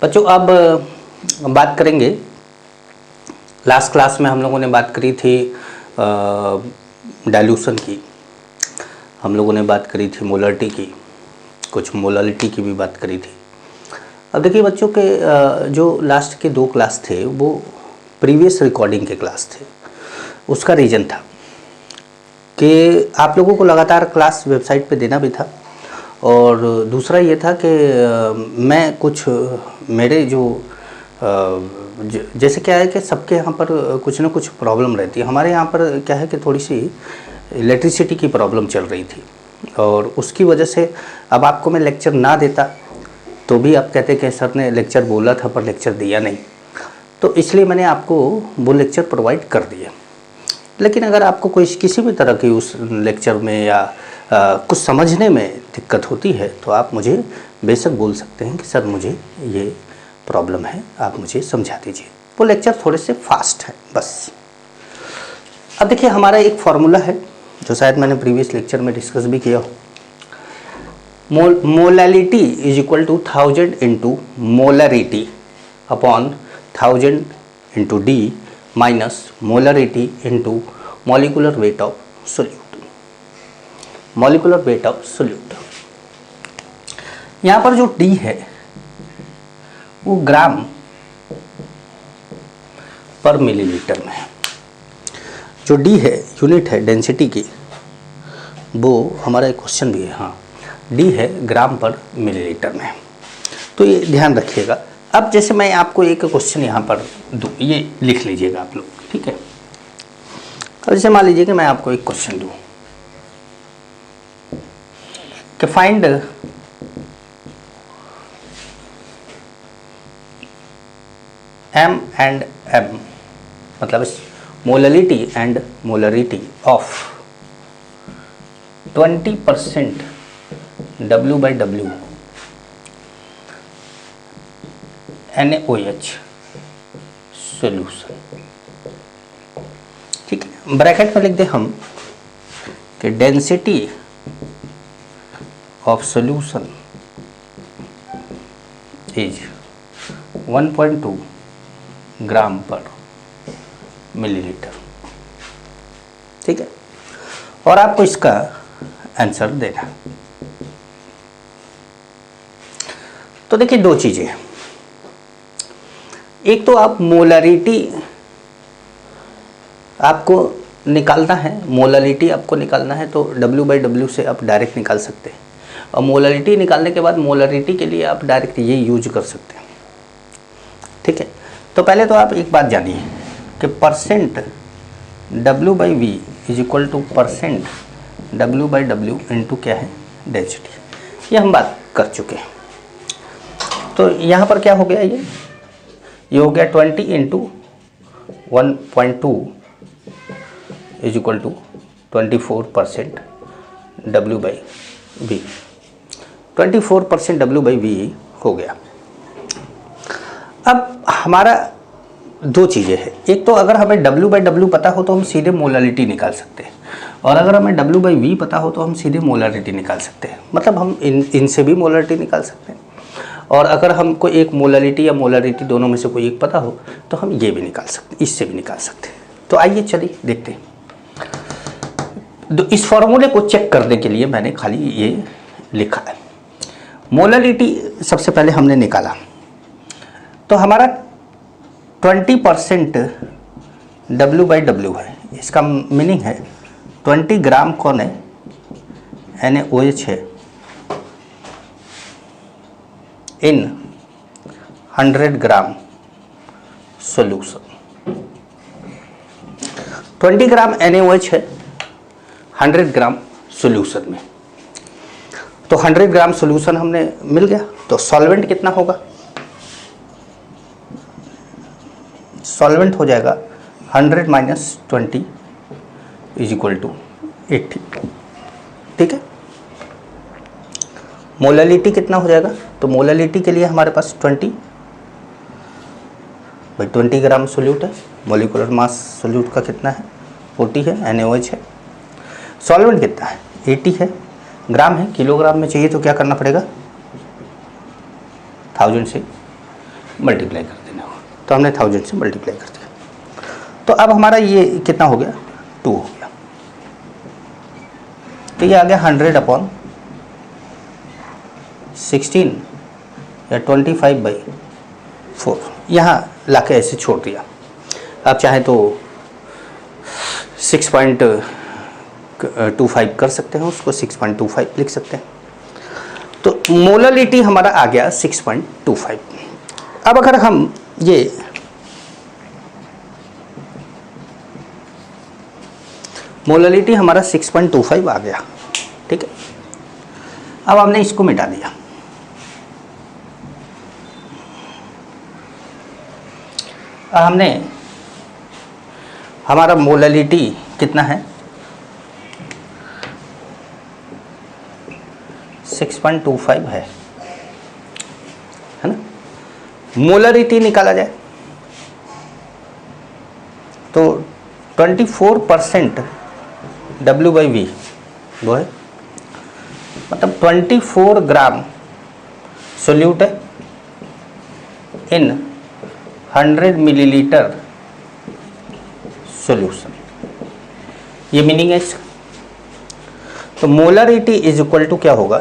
बच्चों अब बात करेंगे, लास्ट क्लास में हम लोगों ने बात करी थी डाइल्यूशन की, हम लोगों ने बात करी थी मोलरिटी की, कुछ मोलालिटी की भी बात करी थी। अब देखिए बच्चों के जो लास्ट के 2 क्लास थे वो प्रीवियस रिकॉर्डिंग के क्लास थे। उसका रीज़न था कि आप लोगों को लगातार क्लास वेबसाइट पे देना भी था, और दूसरा ये था कि मैं कुछ मेरे जो जैसे क्या है कि सबके यहाँ पर कुछ ना कुछ प्रॉब्लम रहती है। हमारे यहाँ पर क्या है कि थोड़ी सी इलेक्ट्रिसिटी की प्रॉब्लम चल रही थी, और उसकी वजह से अब आपको मैं लेक्चर ना देता तो भी आप कहते कि सर ने लेक्चर बोला था पर लेक्चर दिया नहीं, तो इसलिए मैंने आपको वो लेक्चर प्रोवाइड कर दिया। लेकिन अगर आपको कोई किसी भी तरह की उस लेक्चर में या कुछ समझने में दिक्कत होती है तो आप मुझे बेशक बोल सकते हैं कि सर मुझे ये प्रॉब्लम है, आप मुझे समझा दीजिए। वो लेक्चर थोड़े से फास्ट है बस। अब देखिए हमारा एक फार्मूला है जो शायद मैंने प्रीवियस लेक्चर में डिस्कस भी किया हो। Molality is equal to 1000 into molarity upon 1000 into D minus molarity into molecular weight of solute. Molecular weight of solute, यहाँ पर जो डी है वो ग्राम पर मिलीलीटर में है। जो डी है यूनिट है डेंसिटी की, वो हमारा एक क्वेश्चन भी है, हाँ डी है ग्राम पर मिलीलीटर में, तो ये ध्यान रखिएगा। अब जैसे मैं आपको एक क्वेश्चन यहाँ पर दूँ, ये लिख लीजिएगा आप लोग, ठीक है। अब जैसे मान लीजिए कि मैं आपको एक क्वेश्चन दूँ कि फाइंड M and M, मतलब molality and molarity of 20% W/W NaOH solution, ठीक है। ब्रैकेट में लिख दे हम कि density of solution is 1.2 gram per millilitre, ठीक है। और आपको इसका आंसर देना। तो देखिए 2 चीजें, एक तो आप मोलरिटी आपको निकालना है, मोलरिटी आपको निकालना है तो W/W से आप डायरेक्ट निकाल सकते हैं, और मोलरिटी निकालने के बाद मोलरिटी के लिए आप डायरेक्ट ये यूज कर सकते हैं, ठीक है। तो पहले तो आप एक बात जानिए कि percent W/V is equal two percent W/W into क्या है डेंसिटी, ये हम बात कर चुके हैं। तो यहाँ पर क्या हो गया, ये हो गया 20 into 1.2 is equal to 24% W/V, 24% W/V हो गया। अब हमारा 2 चीज़ें हैं, एक तो अगर हमें W/W पता हो तो हम सीधे मोलरिटी निकाल सकते हैं, और अगर हमें W/V पता हो तो हम सीधे मोलरिटी निकाल सकते हैं, मतलब हम इनसे भी मोलरिटी निकाल सकते हैं, और अगर हमको एक मोलरिटी या मोलरिटी दोनों में से कोई एक पता हो तो हम ये भी निकाल सकते हैं, इससे भी निकाल सकते हैं। तो आइए चलिए देखते हैं। तो इस फॉर्मूले को चेक करने के लिए मैंने खाली ये लिखा है। मोलरिटी सबसे पहले हमने निकाला, तो हमारा 20% W/W है, इसका मीनिंग है 20 ग्राम कौन है, NaOH है, इन 100 ग्राम सोल्यूशन। 20 ग्राम NaOH है 100 ग्राम सोल्यूशन में, तो 100 ग्राम सोल्यूशन हमने मिल गया। तो सॉल्वेंट कितना होगा, सॉल्वेंट हो जाएगा 100 माइनस 20 इज इक्वल टू 80, ठीक है। मोलरिटी कितना हो जाएगा, तो मोलरिटी के लिए हमारे पास 20 ग्राम सोल्यूट है, मॉलिक्यूलर मास सोल्यूट का कितना है 40 है, NaOH है। सॉल्वेंट कितना है 80 है, ग्राम है, किलोग्राम में चाहिए तो क्या करना पड़ेगा 1000 से मल्टीप्लाई कर देना होगा। तो हमने 1000 से मल्टीप्लाई कर दिया। तो अब हमारा ये कितना हो गया, 2 हो गया। तो ये आ गया 100/16 या 25/4। यहाँ लाके ऐसे छोड़ दिया। आप चाहे तो 6.25 कर सकते हैं, उसको 6.25 लिख सकते हैं। तो मोलरिटी हमारा आ गया 6.25। अब अगर हम ये मोलरिटी हमारा 6.25 आ गया, ठीक है। अब हमने इसको मिटा दिया। हमने हमारा मोलरिटी कितना है, 6.25 है ना। मोलरिटी निकाला जाए तो 24% W/V वो है, मतलब 24 ग्राम सोल्यूट है इन 100 मिलीलीटर सॉल्यूशन। ये मीनिंग है इसका। तो मोलरिटी इज इक्वल टू क्या होगा,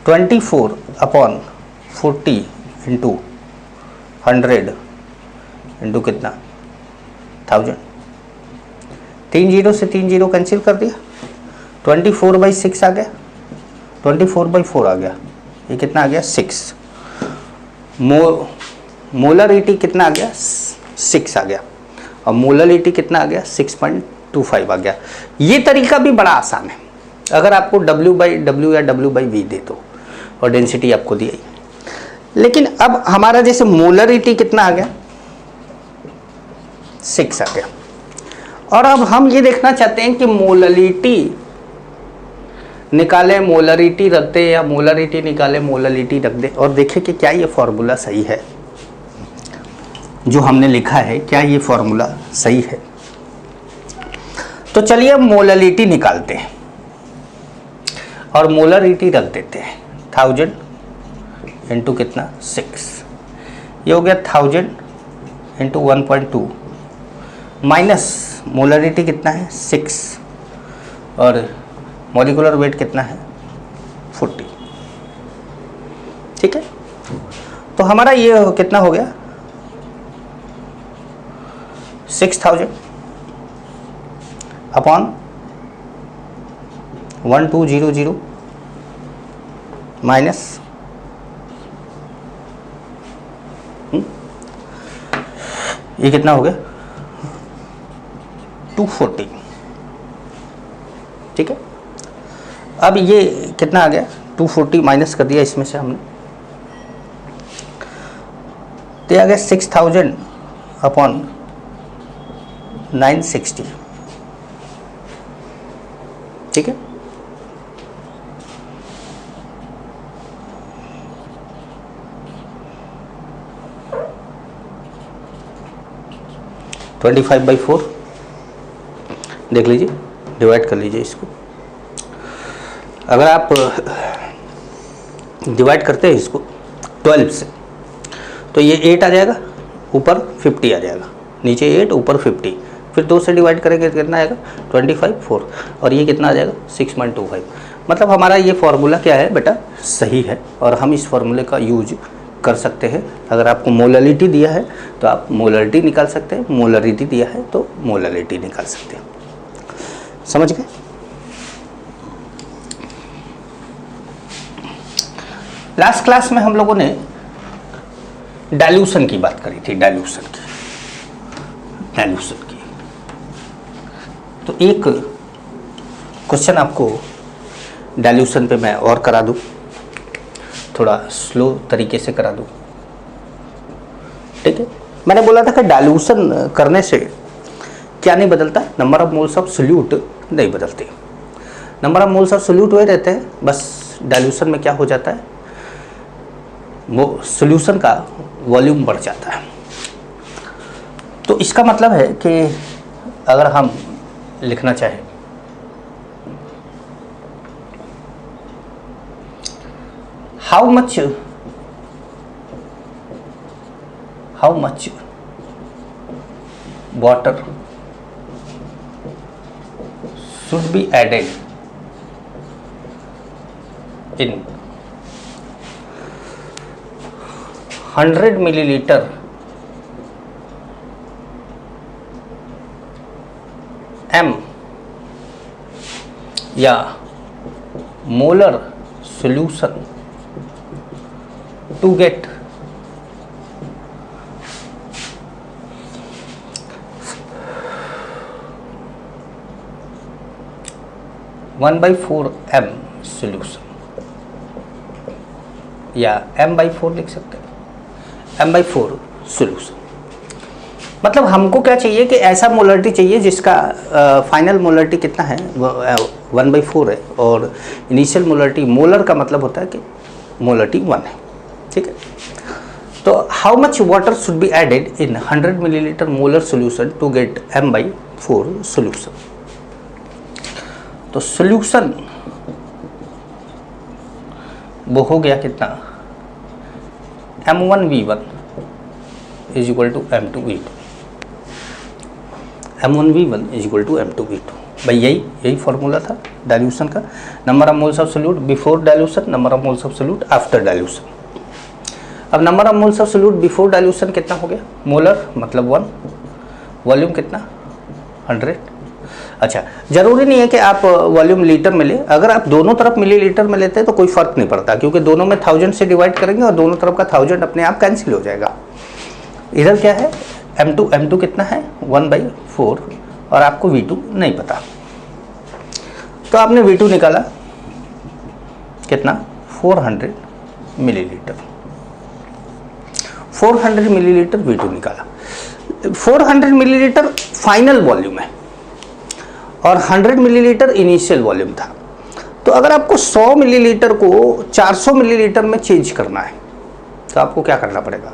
24/40 इंटू 100 इंटू कितना, 1000। 3 0 से 3 0 कैंसिल कर दिया, 24/6 आ गया, 24/4 आ गया। ये कितना आ गया, 6। मोलरिटी कितना आ गया, 6 आ गया। और मोलरिटी कितना आ गया, 6.25 आ गया। ये तरीका भी बड़ा आसान है। अगर आपको W/W या W/V दे दो और डेंसिटी आपको दी आई, लेकिन अब हमारा जैसे मोलरिटी कितना आ गया, 6 आ गया। और अब हम ये देखना चाहते हैं कि मोलरिटी निकाले मोलरिटी रख दे या मोलरिटी निकाले मोलरिटी रख दे, और देखें कि क्या ये फॉर्मूला सही है जो हमने लिखा है, क्या ये फॉर्मूला सही है। तो चलिए अब मोलरिटी निकालते हैं और मोलरिटी रख देते हैं 1000 इंटू कितना, 6। ये हो गया 1000 इंटू 1.2 माइनस मोलरिटी कितना है, 6, और मॉलिक्यूलर वेट कितना है, 40। ठीक है। तो हमारा ये कितना हो गया, 6000 अपॉन 1200 माइनस ये कितना हो गया, 240। ठीक है। अब ये कितना आ गया, 240 माइनस कर दिया इसमें से हमने, तो आ गया 6000 अपॉन 960। ठीक है। तो 25/4 देख लीजिए, डिवाइड कर लीजिए इसको। अगर आप डिवाइड करते हैं इसको 12 से, तो ये 8 आ जाएगा, ऊपर 50 आ जाएगा, नीचे 8 ऊपर 50, फिर 2 से डिवाइड करेंगे तो कितना आएगा, 25/4, और ये कितना आ जाएगा, 6.25। मतलब हमारा ये फार्मूला क्या है बेटा, सही है, और हम इस फार्मूले का यूज कर सकते हैं। अगर आपको मोलरिटी दिया है तो आप मोलरिटी निकाल सकते हैं, मोलरिटी दिया है तो मोलरिटी निकाल सकते हैं। समझ गए। लास्ट क्लास में हम लोगों ने डाइल्यूशन की बात करी थी, डाइल्यूशन की। तो एक क्वेश्चन आपको डाइल्यूशन पे मैं और करा दूं, थोड़ा स्लो तरीके से करा दूं। ठीक है। मैंने बोला था कि डाइल्यूशन करने से क्या नहीं बदलता, number of moles of solute नहीं बदलते। Number of moles of solute वही रहते हैं, बस डाइल्यूशन में क्या हो जाता है, वो सोल्यूशन का वॉल्यूम बढ़ जाता है। तो इसका मतलब है कि अगर हम लिखना चाहें how much how much water should be added in 100 milliliter m या molar solution to get 1/4 m solution, या m/4 लिख सकते हैं, m/4 solution। मतलब हमको क्या चाहिए कि ऐसा मोलरिटी चाहिए जिसका फाइनल मोलरिटी कितना है, 1/4 है, और इनिशियल मोलरिटी, मोलर का मतलब होता है कि मोलरिटी 1 है। ठीक है, तो how much water should be added in 100 millilitre molar solution to get m/4 solution. तो सोल्यूशन वो हो गया कितना, m1v1 is equal to m2v2, m1v1 is equal to m2v2। भाई यही फॉर्मूला था डाइल्यूशन का, number of moles of solute before dilution, number of moles of solute after dilution. अब number of moles of solute before dilution कितना हो गया, molar मतलब 1, volume कितना 100। अच्छा, जरूरी नहीं है कि आप वॉल्यूम लीटर में ले, अगर आप दोनों तरफ मिलीलीटर में लेते हैं तो कोई फर्क नहीं पड़ता, क्योंकि दोनों में 1000 से डिवाइड करेंगे और दोनों तरफ का 1000 अपने आप कैंसिल हो जाएगा। इधर क्या है, m2 कितना है 1/4, और आपको v2 नहीं पता, तो आपने v2 निकाला कितना 400 मिलीलीटर, 400 मिलीलीटर v2 निकाला। 400 मिलीलीटर फाइनल वॉल्यूम है और 100 मिलीलीटर इनिशियल वॉल्यूम था। तो अगर आपको 100 मिलीलीटर को 400 मिलीलीटर में चेंज करना है तो आपको क्या करना पड़ेगा,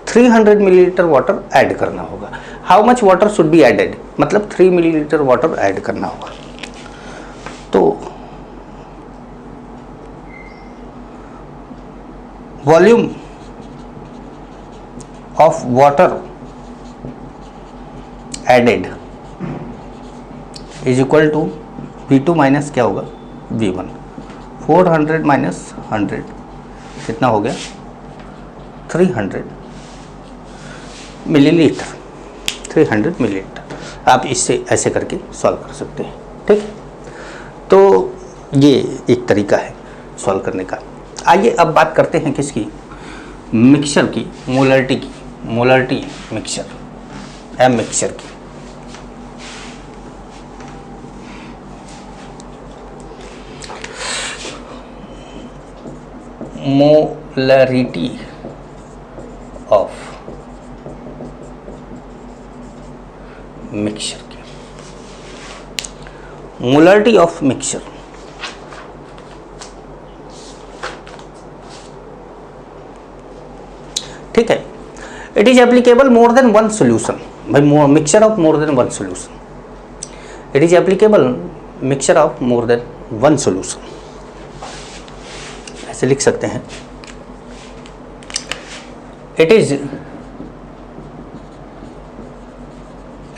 300 मिलीलीटर वाटर ऐड करना होगा। How much water should be added, मतलब 3 मिलीलीटर वाटर ऐड करना होगा। तो volume of water added is equal to V2 minus क्या होगा V1, 400 माइनस 100 कितना हो गया 300 मिलीलीटर, 300 मिलीलीटर। आप इससे ऐसे करके सॉल्व कर सकते हैं। ठीक है, तो ये एक तरीका है सॉल्व करने का। आइए अब बात करते हैं किसकी, मिक्सचर की, मोलरिटी की, मोलरिटी मिक्सचर एम मिक्सचर की। मोलरिटी ऑफ मिक्सचर की, मोलरिटी ऑफ मिक्सचर ठीक है। It is applicable more than one solution, भाई mixture of more than one solution, it is applicable mixture of more than one solution, ऐसे लिख सकते हैं। It is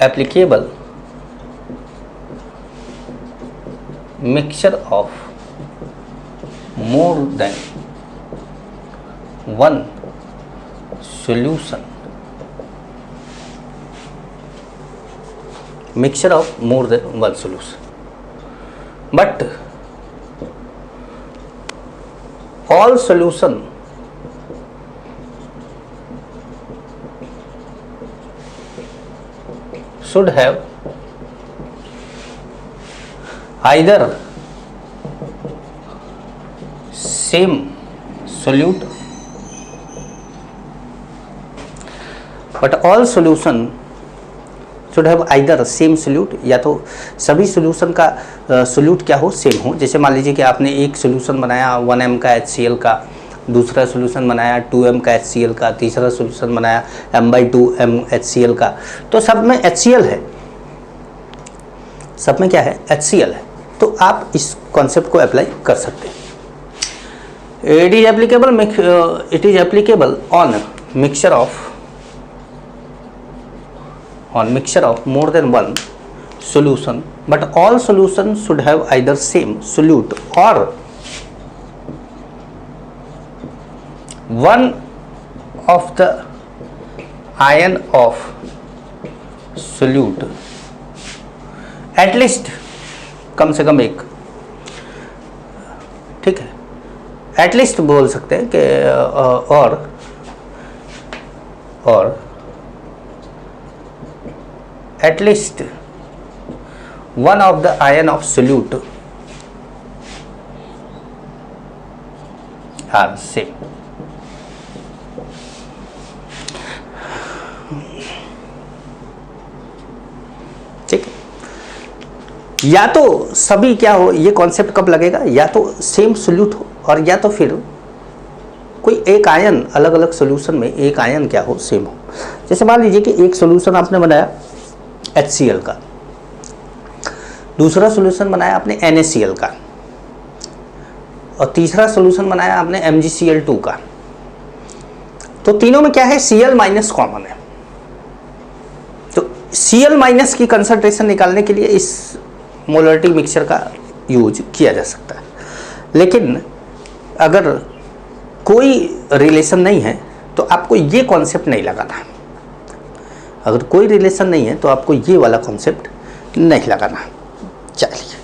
applicable mixture of more than one solution, mixture of more than one solution, but all solution should have either same solute, but all solution should have either same solute, या तो सभी solution का solute क्या हो, same हो। जैसे मान लीजिए कि आपने एक सोल्यूशन बनाया 1m का HCl का, दूसरा सोल्यूशन बनाया 2m का HCl का, तीसरा सोल्यूशन बनाया m/2m HCl का, तो सब में HCl है, सब में क्या है HCl है, तो आप इस कॉन्सेप्ट को अप्लाई कर सकते हैं। It is applicable on mixture of on mixture of more than one solution, but all solutions should have either same solute or one of the ion of solute, at least कम से कम एक, ठीक है, at least बोल सकते हैं कि और at least one of the ion of solute are same. ठीक है, या तो सभी क्या हो, ये कॉन्सेप्ट कब लगेगा, या तो सेम सोल्यूट हो और या तो फिर कोई एक आयन, अलग अलग सॉल्यूशन में एक आयन क्या हो, सेम हो। जैसे मान लीजिए कि एक सॉल्यूशन आपने बनाया HCl का, दूसरा सॉल्यूशन बनाया आपने NaCl का, और तीसरा सॉल्यूशन बनाया आपने MgCl2 का। तो तीनों में क्या है, Cl माइनस कॉमन है। तो Cl माइनस की कंसंट्रेशन निकालने के लिए इस मोलरिटी मिक्सचर का यूज किया जा सकता है। लेकिन अगर कोई रिलेशन नहीं है तो आपको ये कॉन्सेप्ट नहीं लगाना। अगर कोई रिलेशन नहीं है तो आपको ये वाला कॉन्सेप्ट नहीं लगाना। चलिए,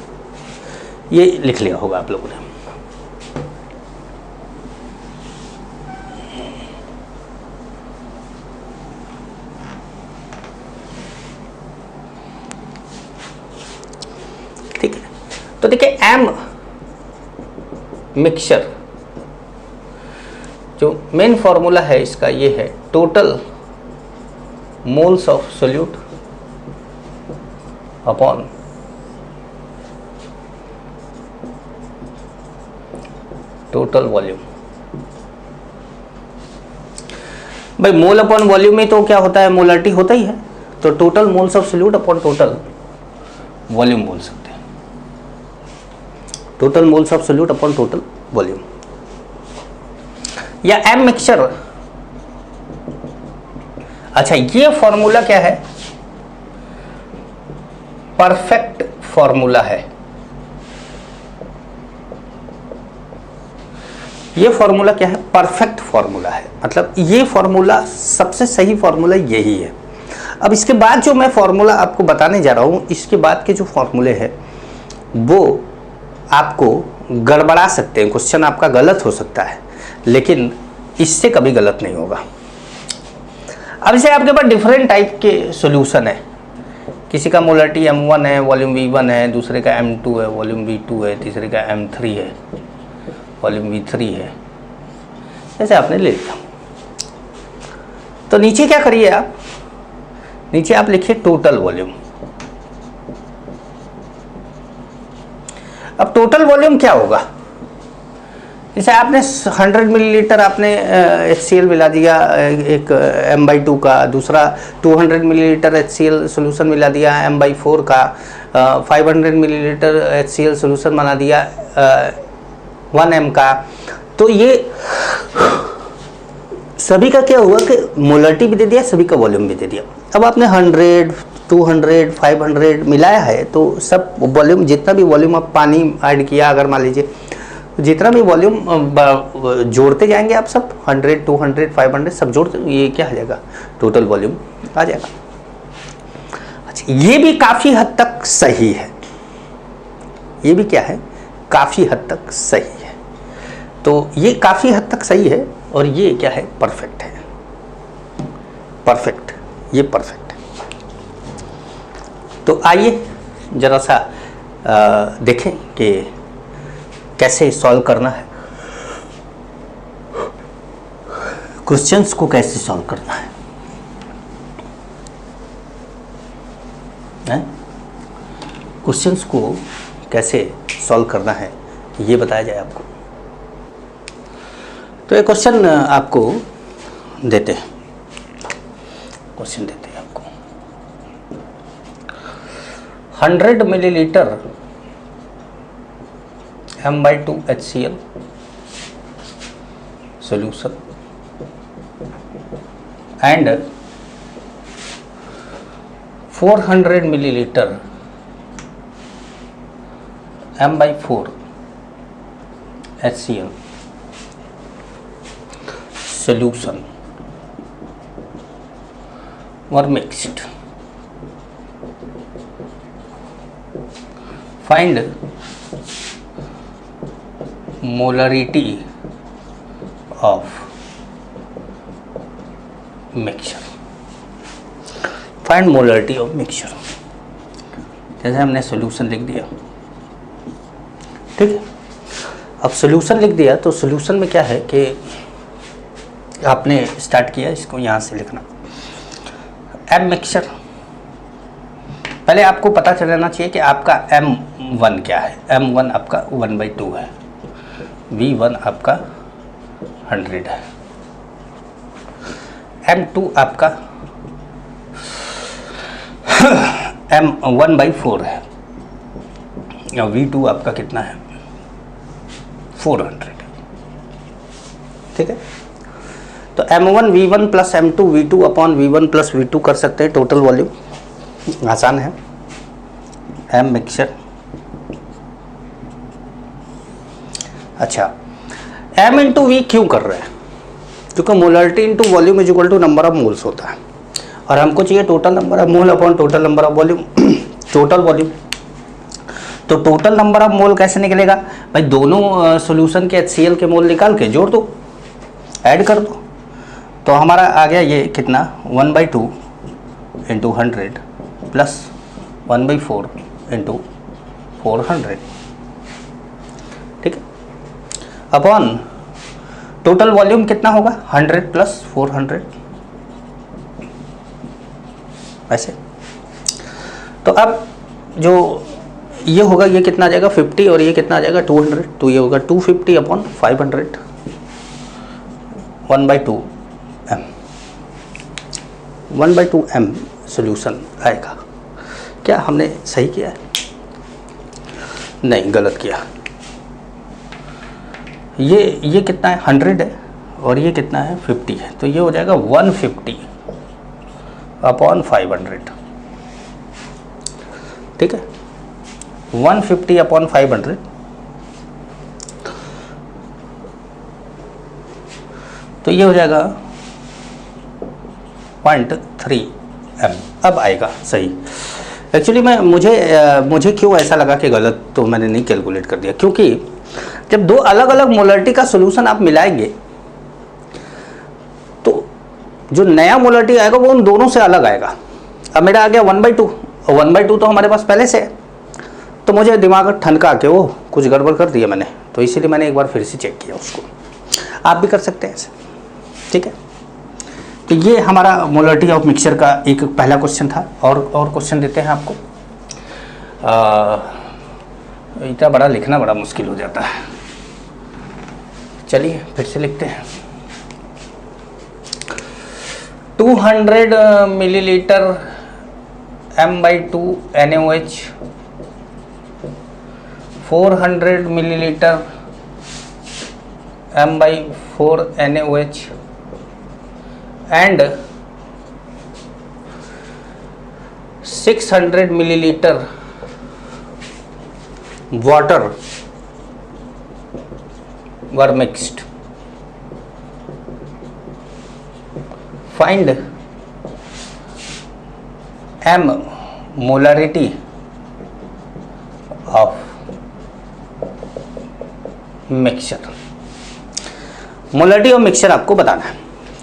ये लिख लिया होगा आप लोगों ने। ठीक है, तो देखिए एम मिक्सचर जो मेन फॉर्मूला है इसका ये है, total moles of solute upon total volume. भाई मोल अपॉन वॉल्यूम में तो क्या होता है, मोलरिटी होता ही है, तो total moles of solute upon total volume बोल सकते हैं। Total moles of solute upon total volume, या एम मिक्सचर। अच्छा, ये फॉर्मूला क्या है, परफेक्ट फॉर्मूला है। ये फॉर्मूला क्या है, परफेक्ट फॉर्मूला है। मतलब ये फॉर्मूला सबसे सही फॉर्मूला यही है। अब इसके बाद जो मैं फॉर्मूला आपको बताने जा रहा हूं, इसके बाद के जो फॉर्मूले हैं वो आपको गड़बड़ा सकते हैं, क्वेश्चन आपका गलत हो सकता है, लेकिन इससे कभी गलत नहीं होगा। अब इसे आपके पास डिफरेंट टाइप के सॉल्यूशन है। किसी का मोलरिटी M1 है, वॉल्यूम V1 है, दूसरे का M2 है, वॉल्यूम V2 है, तीसरे का M3 है, वॉल्यूम V3 है। जैसे आपने ले लिया, तो नीचे क्या करिए आप, नीचे आप लिखिए टोटल वॉल्यूम। अब टोटल वॉल्यूम क्या होगा, जैसे आपने 100 मिलीलीटर आपने HCl मिला दिया एक M/2 का, दूसरा 200 मिलीलीटर HCl सोल्यूशन मिला दिया M/4 का, 500 मिलीलीटर HCl सोल्यूशन बना दिया 1m का। तो ये सभी का क्या हुआ कि मोलरिटी भी दे दिया, सभी का वॉल्यूम भी दे दिया। अब आपने 100, 200, 500 मिलाया है, तो सब वॉल्यूम, जितना भी वॉल्यूम आप पानी ऐड किया, अगर मान लीजिए जितना भी वॉल्यूम जोड़ते जाएंगे आप, सब 100, 200, 500 सब जोड़ते, ये क्या आ जाएगा, टोटल वॉल्यूम आ जाएगा। अच्छा, ये भी काफ़ी हद तक सही है, ये भी क्या है, काफ़ी हद तक सही है। तो ये काफ़ी हद तक सही है और ये क्या है, परफेक्ट है, परफेक्ट, ये परफेक्ट है। तो आइए जरा सा देखें कि कैसे सॉल्व करना है, क्वेश्चंस को कैसे सॉल्व करना है, क्वेश्चंस को कैसे सॉल्व करना है ये बताया जाए आपको। तो एक क्वेश्चन आपको देते हैं, क्वेश्चन देते हैं आपको, 100 millilitre M/2 HCl solution and 400 millilitre M/4 HCl solution were mixed. Find molarity of mixture. Find molarity of mixture. जैसे हमने सॉल्यूशन लिख दिया, ठीक है। अब सॉल्यूशन लिख दिया तो सॉल्यूशन में क्या है कि आपने स्टार्ट किया इसको यहाँ से लिखना M मिक्सचर। पहले आपको पता चल जाना चाहिए कि आपका M1 क्या है। M1 आपका 1/2 है, V1 आपका 100 है, M2 आपका M1/4 है और V2 आपका कितना है 400, ठीक है। तो M1 V1 plus M2 V2 upon V1 plus V2 कर सकते हैं टोटल वॉल्यूम, आसान है। M मिक्सचर, अच्छा M इंटू V क्यों कर रहे हैं? क्योंकि molarity into volume is equal to number of moles होता है और हमको चाहिए total number of mole upon total number of volume, total volume. तो टोटल नंबर ऑफ मोल कैसे निकलेगा भाई? दोनों सॉल्यूशन के HCl के मोल निकाल के जोड़ दो, ऐड कर दो। तो हमारा आ गया ये कितना 1/2 इंटू 100 प्लस 1/4 इंटू 400, ठीक है। अपॉन टोटल वॉल्यूम कितना होगा 100 प्लस 400, ऐसे। तो अब जो ये होगा ये कितना आ जाएगा 50 और ये कितना आ जाएगा 200, तो ये होगा 250 अपॉन 500 1/2 M, 1/2 M सोल्यूशन आएगा। क्या हमने सही किया है? नहीं, गलत किया। ये कितना है 100 है और ये कितना है 50 है, तो ये हो जाएगा 150 अपॉन 500, ठीक है। 150 अपॉन 500, तो ये हो जाएगा 0.3 M। अब आएगा सही। एक्चुअली मुझे क्यों ऐसा लगा कि गलत, तो मैंने नहीं कैलकुलेट कर दिया, क्योंकि जब दो अलग अलग मोलरिटी का सॉल्यूशन आप मिलाएंगे तो जो नया मोलरिटी आएगा वो उन दोनों से अलग आएगा। अब मेरा आ गया 1/2 और 1/2 तो हमारे पास पहले से है, तो मुझे दिमाग ठनका के वो कुछ गड़बड़ कर दिया मैंने, तो इसीलिए मैंने एक बार फिर से चेक किया उसको। आप भी कर सकते हैं ऐसे, ठीक है। तो ये हमारा मोलरिटी ऑफ मिक्सचर का एक पहला क्वेश्चन था। और क्वेश्चन देते हैं आपको। इतना बड़ा लिखना बड़ा मुश्किल हो जाता है, चलिए फिर से लिखते हैं। 200 millilitre M/2 NaOH, 400 millilitre M/4 NaOH and 600 milliliter water were mixed. Find M molarity of mixture. Molarity of mixture आपको बताना है।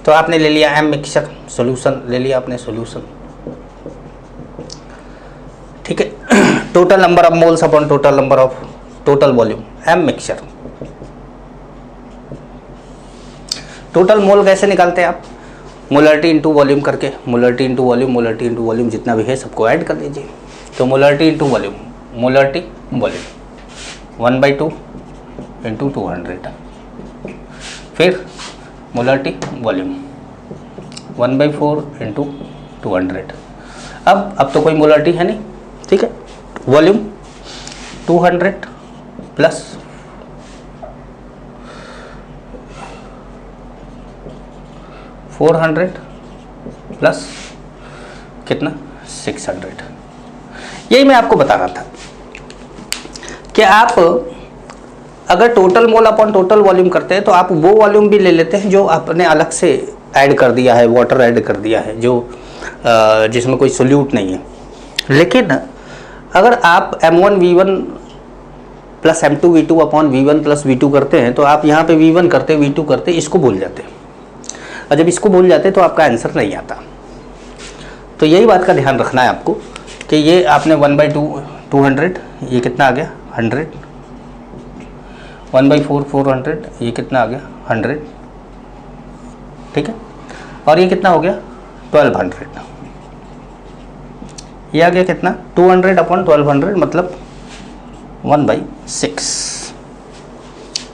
तो आपने ले लिया M मिक्सचर, सॉल्यूशन ले लिया आपने सॉल्यूशन, ठीक है। Total number of moles upon total number of total volume M mixture. Total mole कैसे निकालते हैं आप? मोलरिटी इंटू वॉल्यूम करके, molarity into volume, molarity into volume जितना भी है सबको ऐड कर दीजिए। तो molarity into volume, molarity volume 1/2 into 200, फिर मोलरिटी वॉल्यूम 1/4 इंटू 200। अब तो कोई मोलरिटी है नहीं, ठीक है। वॉल्यूम 200 प्लस 400 प्लस कितना 600। यही मैं आपको बता रहा था कि आप अगर total mole upon total volume करते हैं तो आप वो वॉल्यूम भी ले लेते हैं जो आपने अलग से ऐड कर दिया है, वाटर ऐड कर दिया है, जो जिसमें कोई सोल्यूट नहीं है। लेकिन अगर आप M1V1 plus M2V2 upon V1 plus V2 करते हैं तो आप यहाँ पे V1 करते, V2 करते, इसको भूल जाते हैं, और जब इसको भूल जाते तो आपका आंसर नहीं आता। तो यही बात का ध्यान रखना है आपको कि ये आपने 1/2 200, ये कितना आ गया 100, 1/4 400, ये कितना आ गया 100, ठीक है, और ये कितना हो गया 1200, ये आ गया कितना 200 अपॉन 1200 मतलब 1/6,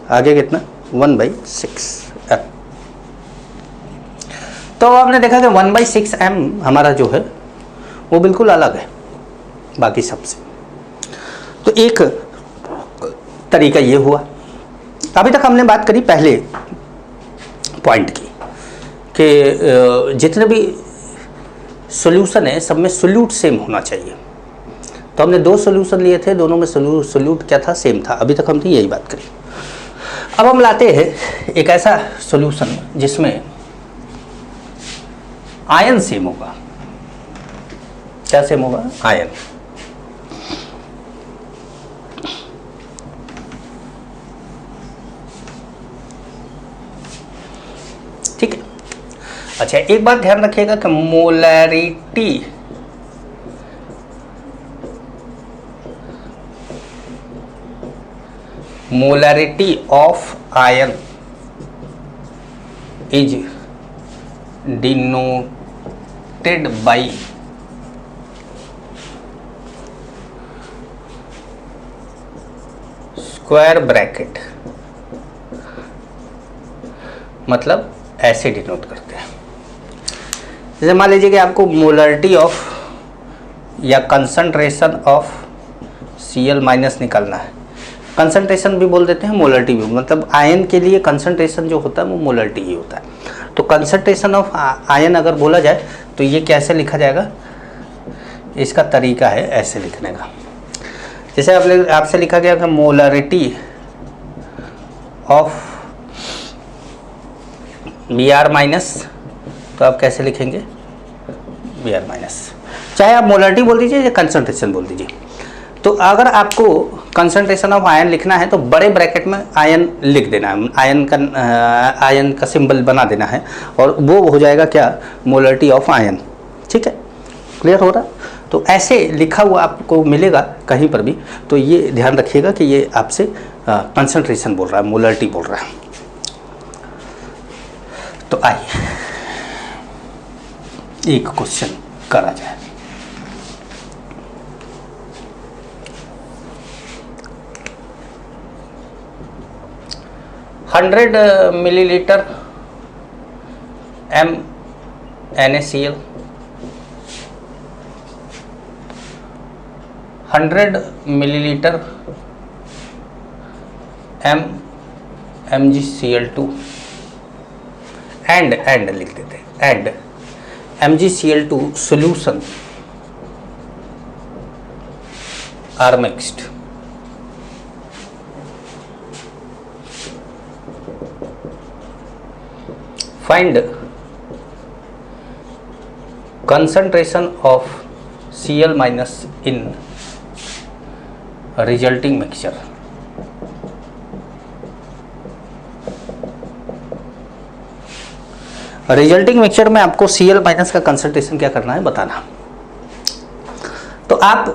आ गया कितना 1/6 m। तो आपने देखा कि 1/6 m हमारा जो है वो बिल्कुल अलग है बाकी सबसे। तो एक तरीका ये हुआ। अभी तक हमने बात करी पहले पॉइंट की कि जितने भी सॉल्यूशन है सब में सोल्यूट सेम होना चाहिए। तो हमने 2 सॉल्यूशन लिए थे, दोनों में सोल्यूट क्या था, सेम था। अभी तक हमने यही बात करी। अब हम लाते हैं एक ऐसा सॉल्यूशन जिसमें आयन सेम होगा। क्या सेम होगा, आयन। ठीक है। अच्छा, एक बात ध्यान रखिएगा कि molarity of ion is denoted by square bracket, मतलब ऐसे डिनोट करते हैं। जैसे मान लीजिए कि आपको मोलरिटी ऑफ या कंसंट्रेशन ऑफ Cl माइनस निकालना है। कंसंट्रेशन भी बोल देते हैं, मोलरिटी भी, मतलब आयन के लिए कंसंट्रेशन जो होता है वो मोलरिटी ही होता है। तो कंसंट्रेशन ऑफ आयन अगर बोला जाए तो ये कैसे लिखा जाएगा, इसका तरीका है ऐसे लिखने का। जैसे आपसे लिखा गया कि मोलरिटी ऑफ Br माइनस, तो आप कैसे लिखेंगे Br माइनस, चाहे आप मोलरिटी बोल दीजिए या कंसंट्रेशन बोल दीजिए। तो अगर आपको कंसंट्रेशन ऑफ आयन लिखना है तो बड़े ब्रैकेट में आयन लिख देना है, आयन का सिंबल बना देना है, और वो हो जाएगा क्या, मोलरिटी ऑफ आयन। ठीक है, क्लियर हो रहा। तो ऐसे लिखा हुआ आपको मिलेगा कहीं पर भी, तो ये ध्यान रखिएगा कि ये आपसे कंसंट्रेशन बोल रहा है, मोलरिटी बोल रहा है। तो आइए एक क्वेश्चन करा जाए। Hundred millilitre MnACl, 100 millilitre MgCl2 and लिख देते हैं, and MgCl2 solution are mixed। Find concentration of Cl minus in resulting mixture। Resulting mixture में आपको Cl माइनस का कंसंट्रेशन क्या करना है बताना। तो आप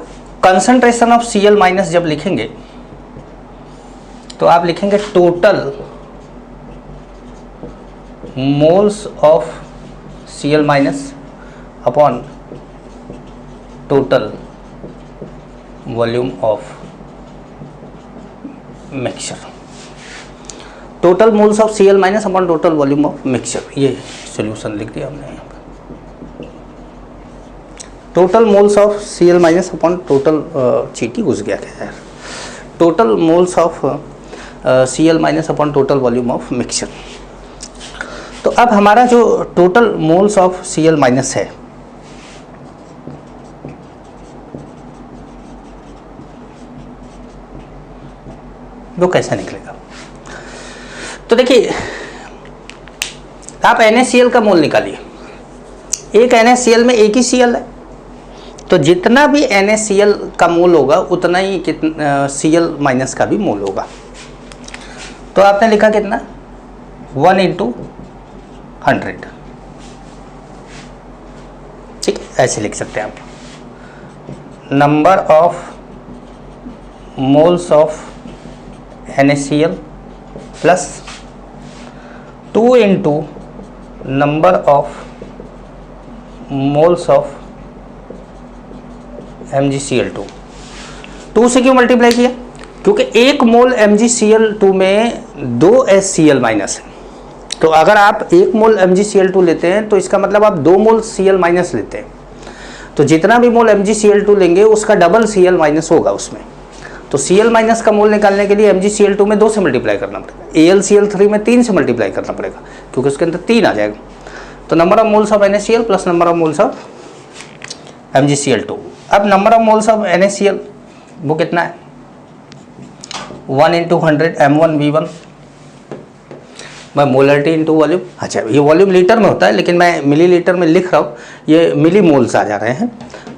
कंसंट्रेशन ऑफ Cl माइनस जब लिखेंगे तो आप लिखेंगे total moles of Cl minus upon total volume of mixture. Total moles of Cl minus upon total volume of mixture, ये सॉल्यूशन लिख दिया हमने यहाँ पर। Total moles of Cl minus upon total, चीटी घुस गया क्या यार, total moles of Cl minus upon total volume of mixture. तो अब हमारा जो total moles of Cl minus है वो कैसे निकलेगा? तो देखिए, आप NaCl का मोल निकालिए, एक NaCl में एक ही Cl है, तो जितना भी NaCl का मोल होगा उतना ही Cl माइनस का भी मोल होगा। तो आपने लिखा कितना, 1 × 100, ठीक है, ऐसे लिख सकते हैं आप। Number of moles of NaCl plus 2 × number of moles of MgCl2। 2 से क्यों मल्टीप्लाई किया? क्योंकि एक मोल MgCl2 में 2 HCl माइनस है। तो अगर आप 1 मोल MgCl2 लेते हैं तो इसका मतलब आप 2 मोल Cl माइनस लेते हैं, तो जितना भी मोल MgCl2 लेंगे उसका डबल Cl माइनस होगा उसमें। तो Cl माइनस का मोल निकालने के लिए MgCl2 में 2 से मल्टीप्लाई करना पड़ेगा, AlCl3 में 3 से मल्टीप्लाई करना पड़ेगा, क्योंकि उसके अंदर 3 आ जाएगा। तो number of moles of NaCl plus number of moles of MgCl2। अब number of moles of NaCl वो कितना है, 1 × 100 M1V1 bye molarity into volume. अच्छा, ये वॉल्यूम लीटर में होता है लेकिन मैं मिलीलीटर में लिख रहा हूँ, ये मिली मोल्स आ जा रहे हैं।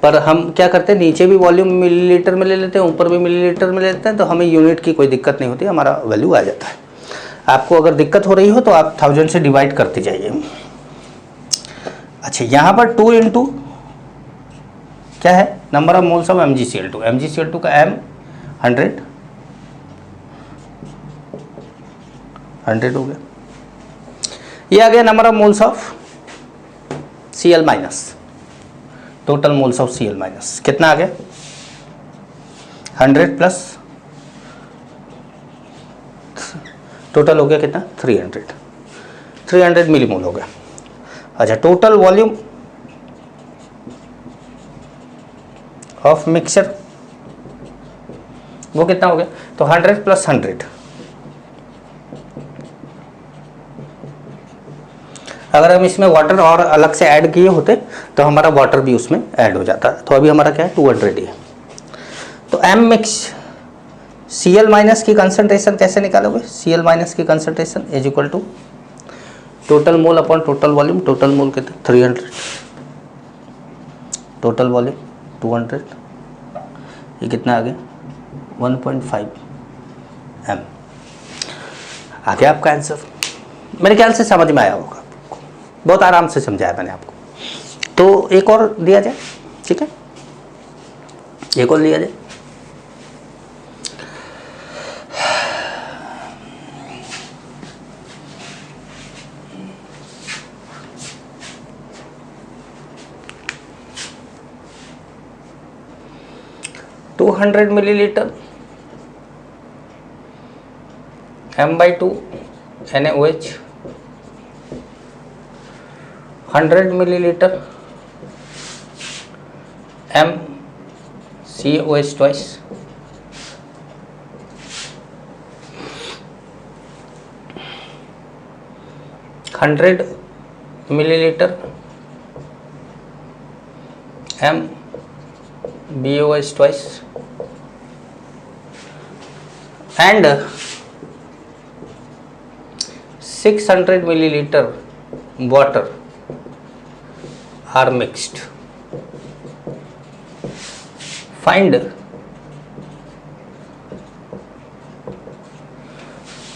पर हम क्या करते हैं, नीचे भी वॉल्यूम मिलीलीटर में ले लेते हैं, ऊपर भी मिलीलीटर में ले लेते हैं, तो हमें यूनिट की कोई दिक्कत नहीं होती, हमारा वैल्यू आ जाता है। आपको अगर दिक्कत हो रही हो तो आप 1000 से डिवाइड करते जाइए। अच्छा, यहाँ पर 2 × क्या है, number of moles of MgCl2। MgCl2 का M 100 हो गया। ये आ गया number of moles of Cl minus, total moles of Cl minus कितना आ गया, 100 प्लस टोटल हो गया कितना, 300 मिलीमोल हो गया। अच्छा, टोटल वॉल्यूम ऑफ मिक्सचर वो कितना हो गया, तो 100 प्लस 100। अगर हम इसमें वाटर और अलग से ऐड किए होते तो हमारा वाटर भी उसमें ऐड हो जाता। तो अभी हमारा क्या है, 200 ही है। तो M मिक्स Cl माइनस की कंसंट्रेशन कैसे निकालोगे, Cl माइनस की concentration is equal to total mole upon total volume. Total mole कितना, 300, टोटल वॉल्यूम 200, ये कितना आ गया, 1.5 M। आ गया आपका आंसर। मेरे ख्याल से समझ में आया होगा, बहुत आराम से समझाया मैंने आपको। तो एक और दिया जाए, ठीक है, एक और लिया जाए। Two 200 millilitre M/2 NaOH, 100 millilitre MCOH twice, 100 millilitre MBOH twice and 600 milliliter water are mixed. Find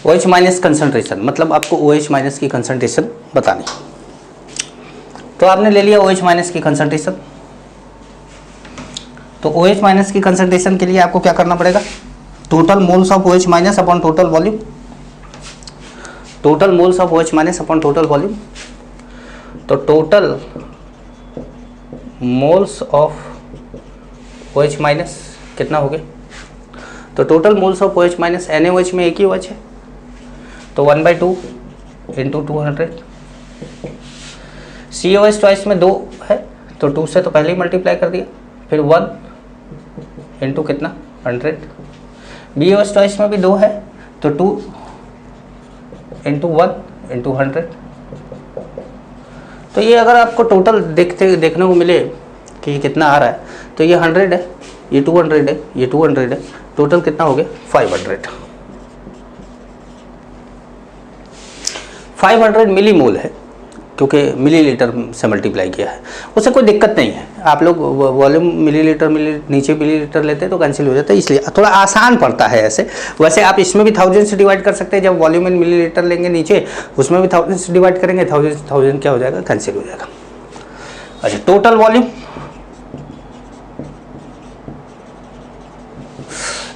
OH minus concentration, मतलब आपको OH माइनस की कंसंट्रेशन बतानी। तो आपने ले लिया OH माइनस की कंसंट्रेशन। तो OH माइनस की कंसंट्रेशन के लिए आपको क्या करना पड़ेगा, total moles of OH minus upon total volume, total moles of OH minus upon total volume. तो total moles of OH minus कितना हो गया, तो total moles of OH minus NaOH में एक ही OH है, तो 1/2 इंटू 200। COH ट्वाइस में 2 है, तो 2 से तो पहले ही मल्टीप्लाई कर दिया, फिर 1 इंटू कितना 100। BOH ट्वाइस में भी 2 है, तो 2 इंटू 1 इंटू 100। तो ये अगर आपको टोटल देखने को मिले कि कितना आ रहा है, तो ये 100 है, ये 200 है, ये 200 है, टोटल कितना हो गया 500। 500 मिली मोल है, क्योंकि मिलीलीटर से मल्टीप्लाई किया है, उससे कोई दिक्कत नहीं है। आप लोग वॉल्यूम मिलीलीटर नीचे मिलीलीटर लेते हैं तो कैंसिल हो जाता है, इसलिए थोड़ा आसान पड़ता है ऐसे। वैसे आप इसमें भी 1000 से डिवाइड कर सकते हैं, जब वॉल्यूम इन मिलीलीटर लेंगे नीचे, उसमें भी 1000 से डिवाइड करेंगे, 1000 क्या हो जाएगा, कैंसिल हो जाएगा। अच्छा, टोटल वॉल्यूम,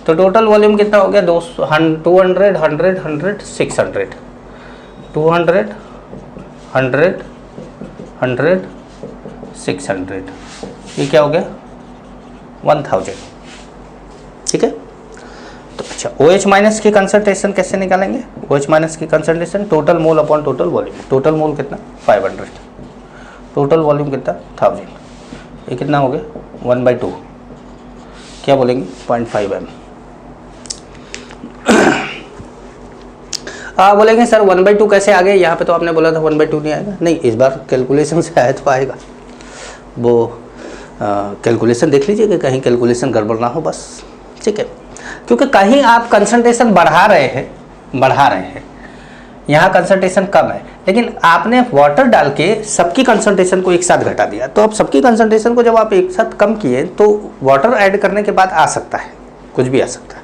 तो टोटल वॉल्यूम कितना हो गया, 200, 200, 100, 100, 600, 200, 100, 100, 600, ये क्या हो गया, 1000। ठीक है। तो अच्छा, OH माइनस की कंसंट्रेशन कैसे निकालेंगे, OH माइनस की concentration total mole upon total volume. Total mole कितना, 500, टोटल वॉल्यूम कितना, 1000, ये कितना हो गया, 1/2, क्या बोलेंगे, 0.5 m। बोलेंगे सर 1/2 कैसे आ गए, यहाँ पे तो आपने बोला था 1/2 नहीं आएगा। नहीं, इस बार कैलकुलेशन से आया तो आएगा, वो कैलकुलेशन देख लीजिए कि कहीं कैलकुलेशन गड़बड़ ना हो बस। ठीक है, क्योंकि कहीं आप कंसंट्रेशन बढ़ा रहे हैं, यहाँ कंसंट्रेशन कम है, लेकिन आपने वाटर डाल के सबकी कंसंट्रेशन को एक साथ घटा दिया। तो अब सबकी कंसंट्रेशन को जब आप एक साथ कम किए तो वाटर ऐड करने के बाद आ सकता है, कुछ भी आ सकता है,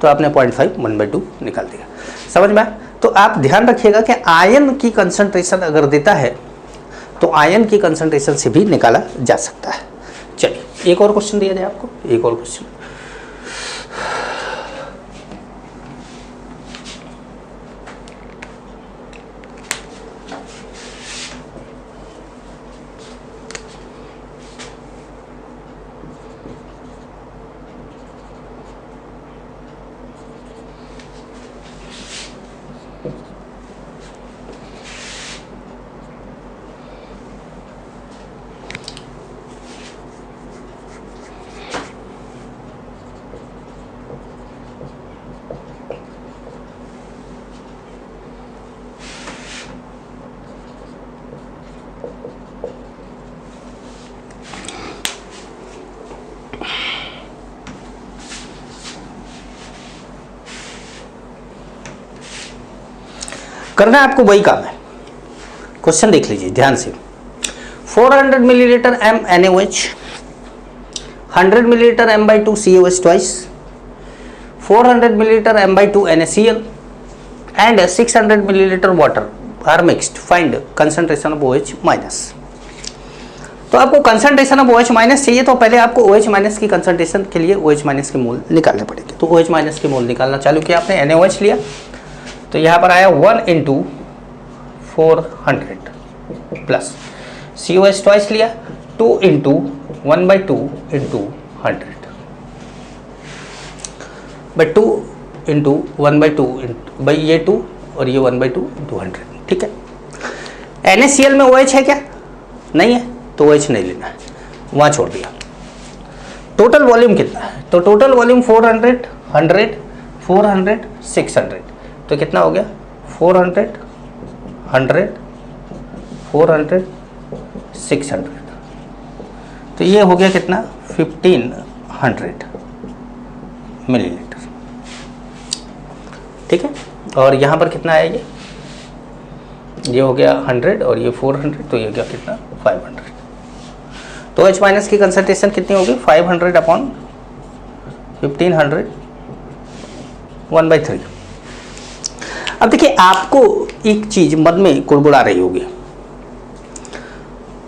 तो आपने 0.5 1/2 निकाल दिया। समझ में? तो आप ध्यान रखिएगा कि आयन की कंसंट्रेशन अगर देता है तो आयन की कंसंट्रेशन से भी निकाला जा सकता है। चलिए, एक और क्वेश्चन दिया जाए आपको, एक और क्वेश्चन। करना है आपको वही काम है। क्वेश्चन देख लीजिए ध्यान से। 400 millilitre M NaOH, 100 millilitre M/2 CaOH twice, 400 millilitre M/2 NaCl and 600 millilitre water are mixed. Find concentration of OH minus. तो आपको कंसंट्रेशन ऑफ OH माइनस चाहिए, तो पहले आपको OH माइनस की कंसंट्रेशन के लिए OH माइनस के मोल निकालने पड़ेंगे। तो OH माइनस के मोल निकालना चालू किया आपने, NaOH लिया, तो यहाँ पर आया 1 × 400 प्लस COH ट्वाइस लिया, 2 × 1/2 × 100 by 2 × 1/2 by ये 2 और ये 1/2 × 100। ठीक है। NaCl में OH है क्या, नहीं है, तो OH नहीं लेना है, वहाँ छोड़ दिया। टोटल वॉल्यूम कितना है, तो टोटल वॉल्यूम 400, 100, 400, 600, तो कितना हो गया, 400, 100, 400, 600, तो ये हो गया कितना, 1500 मिलीलीटर। ठीक है, और यहाँ पर कितना आया, ये हो गया 100 और ये 400, तो ये गया कितना, 500। तो H माइनस की कंसंट्रेशन कितनी होगी, 500 अपॉन 1500 1/3। अब देखिए, आपको एक चीज मन में कुड़बुड़ा रही होगी,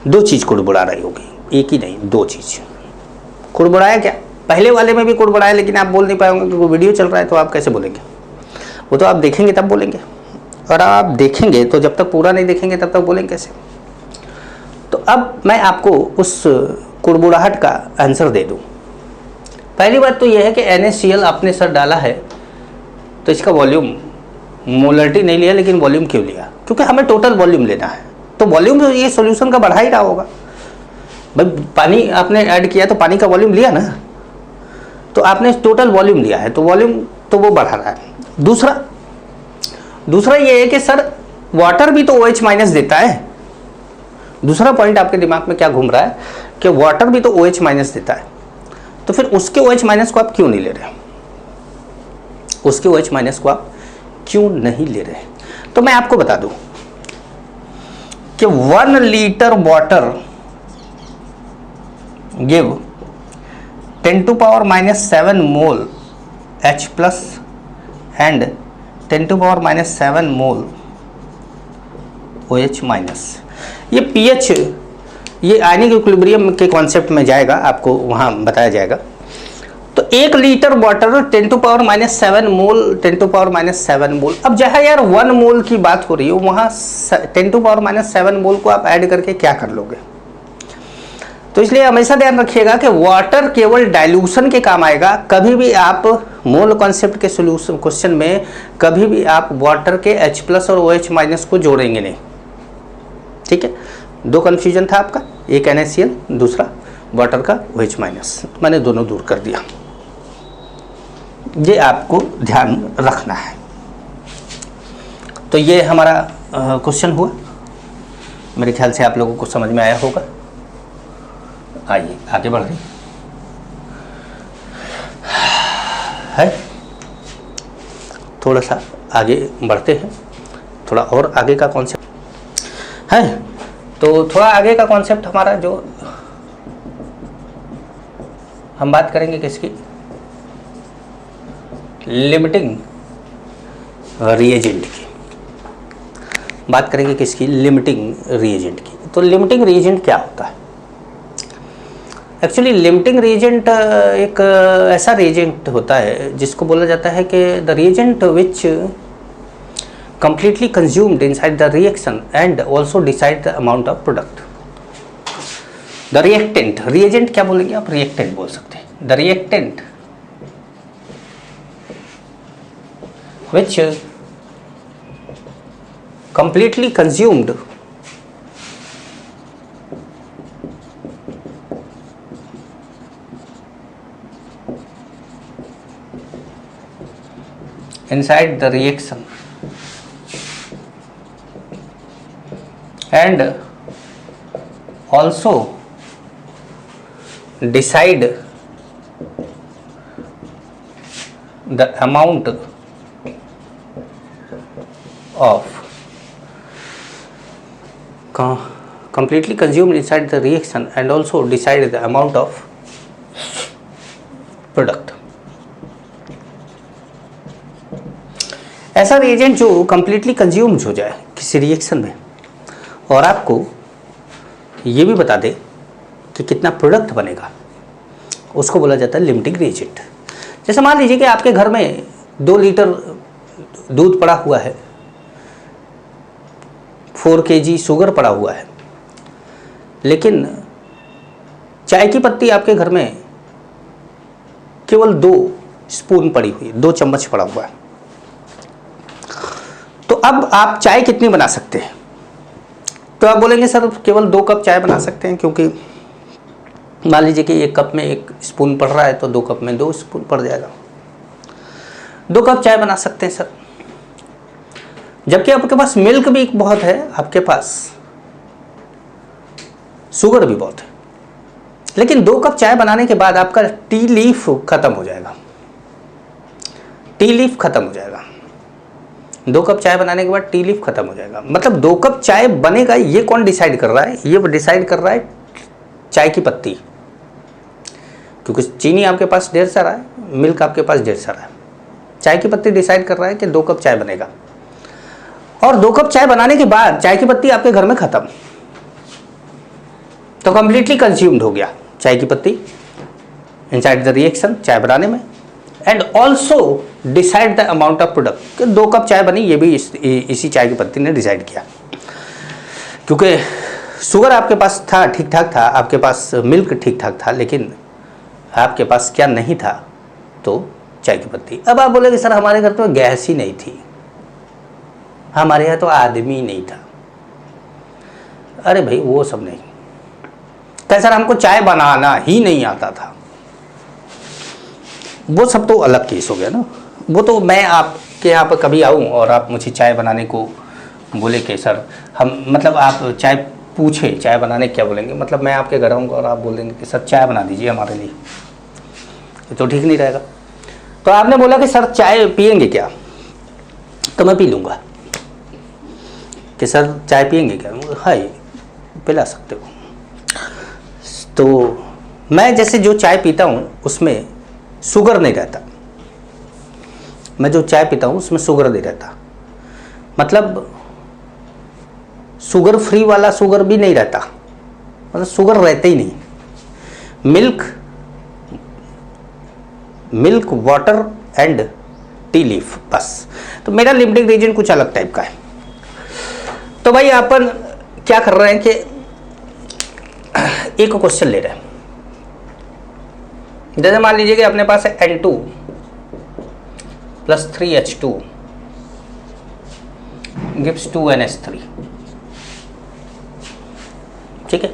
दो चीज कुड़बुड़ा रही होगी, एक ही नहीं, दो चीज कुड़बुड़ाया। क्या पहले वाले में भी कुड़बुड़ाया, लेकिन आप बोल नहीं पाएंगे क्योंकि वीडियो चल रहा है, तो आप कैसे बोलेंगे, वो तो आप देखेंगे तब बोलेंगे, और आप देखेंगे तो जब तक पूरा नहीं देखेंगे तब तक बोलेंगे कैसे। तो अब मैं आपको उस कुड़बुड़ाहट का आंसर दे दूं। पहली बात तो यह है कि NaCl आपने सर डाला है, तो इसका वॉल्यूम मोलरिटी नहीं लिया, लेकिन वॉल्यूम क्यों लिया, क्योंकि हमें टोटल वॉल्यूम लेना है। तो वॉल्यूम तो ये सॉल्यूशन का बढ़ा ही रहा होगा भाई, पानी आपने ऐड किया तो पानी का वॉल्यूम लिया ना, तो आपने टोटल वॉल्यूम लिया है, तो वॉल्यूम तो वो बढ़ा रहा है। दूसरा ये है कि सर वाटर भी तो OH माइनस देता है। दूसरा पॉइंट आपके दिमाग में क्या घूम रहा है कि वाटर भी तो OH माइनस देता है, तो फिर उसके OH माइनस को आप क्यों नहीं ले रहे, उसके OH माइनस को आप क्यों नहीं ले रहे। तो मैं आपको बता दूं, कि 1 litre water give 10⁻⁷ mole H plus and 10⁻⁷ mole OH minus. ये pH, ये आयनिक इक्विलिब्रियम के कॉन्सेप्ट में जाएगा, आपको वहाँ बताया जाएगा। तो 1 लीटर वाटर 10⁻⁷ मोल 10⁻⁷ मोल। अब जहाँ यार 1 मोल की बात हो रही है, वहाँ 10⁻⁷ मोल को आप ऐड करके क्या कर लोगे? तो इसलिए हमेशा ध्यान रखिएगा कि वाटर केवल डाइल्यूशन के काम आएगा। कभी भी आप मोल कॉन्सेप्ट के सोल्यूशन क्वेश्चन में कभी भी आप वाटर के H प्लस और OH माइनस को जोड़ेंगे नहीं, ठीक है। 2 कन्फ्यूजन था आपका, एक NaCl, दूसरा वाटर का OH माइनस, मैंने दोनों दूर कर दिया। ये आपको ध्यान रखना है। तो ये हमारा क्वेश्चन हुआ, मेरे ख्याल से आप लोगों को समझ में आया होगा। आइए आगे बढ़ रही है, थोड़ा सा आगे बढ़ते हैं, थोड़ा और आगे का कॉन्सेप्ट है। तो थोड़ा आगे का कॉन्सेप्ट हमारा जो हम बात करेंगे किसकी, लिमिटिंग रिएजेंट की बात करेंगे, किसकी, लिमिटिंग रिएजेंट की। तो लिमिटिंग रिएजेंट क्या होता है? एक्चुअली लिमिटिंग रिएजेंट एक ऐसा रिएजेंट होता है जिसको बोला जाता है कि the reagent which completely consumed inside the reaction and also decide the amount of product. The reactant, reagent क्या बोलेंगे आप, reactant बोल सकते हैं। The reactant which completely consumed inside the reaction and also decide the amount of completely consumed inside the reaction and also decide the amount of product। ऐसा reagent जो completely consumed हो जाए किसी रिएक्शन में और आपको ये भी बता दे कि कितना प्रोडक्ट बनेगा, उसको बोला जाता है लिमिटिंग रिएजेंट। जैसे मान लीजिए कि आपके घर में 2 लीटर दूध पड़ा हुआ है, 4 kg शुगर पड़ा हुआ है, लेकिन चाय की पत्ती आपके घर में केवल 2 स्पून पड़ी हुई है, 2 चम्मच पड़ा हुआ है। तो अब आप चाय कितनी बना सकते हैं? तो आप बोलेंगे सर केवल 2 कप चाय बना सकते हैं, क्योंकि मान लीजिए कि 1 कप में 1 स्पून पड़ रहा है तो 2 कप में 2 स्पून पड़ जाएगा, 2 कप चाय बना सकते हैं सर। जबकि आपके पास मिल्क भी बहुत है, आपके पास शुगर भी बहुत है, लेकिन 2 कप चाय बनाने के बाद आपका टी लीफ खत्म हो जाएगा, टी लीफ खत्म हो जाएगा। 2 कप चाय बनाने के बाद टी लीफ खत्म हो जाएगा। मतलब 2 कप चाय बनेगा, ये कौन डिसाइड कर रहा है? ये डिसाइड कर रहा है चाय की पत्ती, क्योंकि चीनी आपके पास ढेर सारा है, मिल्क आपके पास ढेर सारा है। चाय की पत्ती डिसाइड कर रहा है कि 2 कप चाय बनेगा, और 2 कप चाय बनाने के बाद चाय की पत्ती आपके घर में खत्म, तो कंप्लीटली कंज्यूम्ड हो गया चाय की पत्ती इनसाइड द रिएक्शन, चाय बनाने में। And also decide the amount of product, 2 cup चाय बनी, ये भी इसी चाय की पत्ती ने डिसाइड किया, क्योंकि शुगर आपके पास था, ठीक ठाक था, आपके पास मिल्क ठीक ठाक था, लेकिन आपके पास क्या नहीं था? तो चाय की पत्ती। अब आप बोलेंगे सर हमारे घर तो गैस ही नहीं थी, हमारे यहाँ तो आदमी नहीं था। अरे भाई वो सब नहीं, क्या सर हमको चाय बनाना ही नहीं आता था, वो सब तो अलग केस हो गया ना। वो तो मैं आपके यहाँ पर कभी आऊँ और आप मुझे चाय बनाने को बोले कि सर हम, मतलब आप चाय पूछे चाय बनाने क्या बोलेंगे, मतलब मैं आपके घर आऊँगा और आप बोल देंगे कि सर चाय बना दीजिए हमारे लिए, ये तो ठीक नहीं रहेगा। तो आपने बोला कि सर चाय पियेंगे क्या? तो मैं पी लूँगा। कि सर चाय पियेंगे क्या? हाँ पिला सकते हो। तो मैं जैसे जो चाय पीता हूँ उसमें शुगर नहीं रहता, मैं जो चाय पीता हूँ उसमें शुगर नहीं रहता, मतलब शुगर फ्री वाला शुगर भी नहीं रहता, मतलब शुगर रहते ही नहीं। Milk water and T leaf, बस। तो मेरा लिमिटिंग रीजन कुछ अलग टाइप का है। तो भाई अपन क्या कर रहे हैं कि एक क्वेश्चन ले रहे हैं। जैसे मान लीजिए कि अपने पास है N2 + 3H2 gives 2NH3, ठीक है।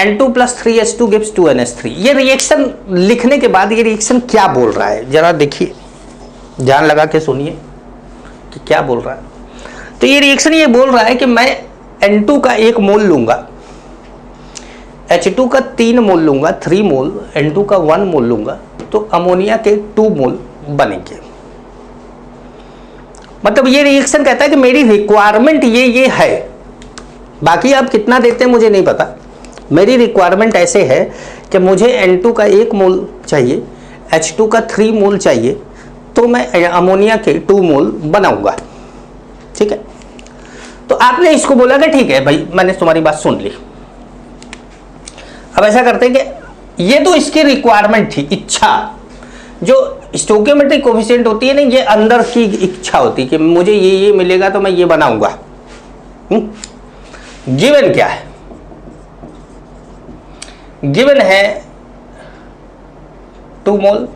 N2 + 3H2 gives 2NH3। ये रिएक्शन लिखने के बाद ये रिएक्शन क्या बोल रहा है जरा देखिए, ध्यान लगा के सुनिए कि क्या बोल रहा है। तो ये रिएक्शन ये बोल रहा है कि मैं N2 का 1 मोल लूंगा, H2 का 3 मोल लूंगा 3 मोल, N2 का 1 मोल लूंगा, तो अमोनिया के 2 मोल बनेंगे। मतलब ये रिएक्शन कहता है कि मेरी रिक्वायरमेंट ये है, बाकी आप कितना देते हैं मुझे नहीं पता, मेरी रिक्वायरमेंट ऐसे है कि मुझे N2 का 1 मोल चाहिए, H2 का 3 मोल चाहिए, तो मैं अमोनिया के 2 मोल बनाऊंगा, ठीक है। तो आपने इसको बोला कि ठीक है भाई मैंने तुम्हारी बात सुन ली। अब ऐसा करते हैं कि ये तो इसकी रिक्वायरमेंट थी, इच्छा, जो स्टोइकियोमेट्रिक कोफिशिएंट होती है ना, ये अंदर की इच्छा होती है कि मुझे ये मिलेगा तो मैं ये बनाऊंगा। गिवन क्या है? गिवन है 2 मोल,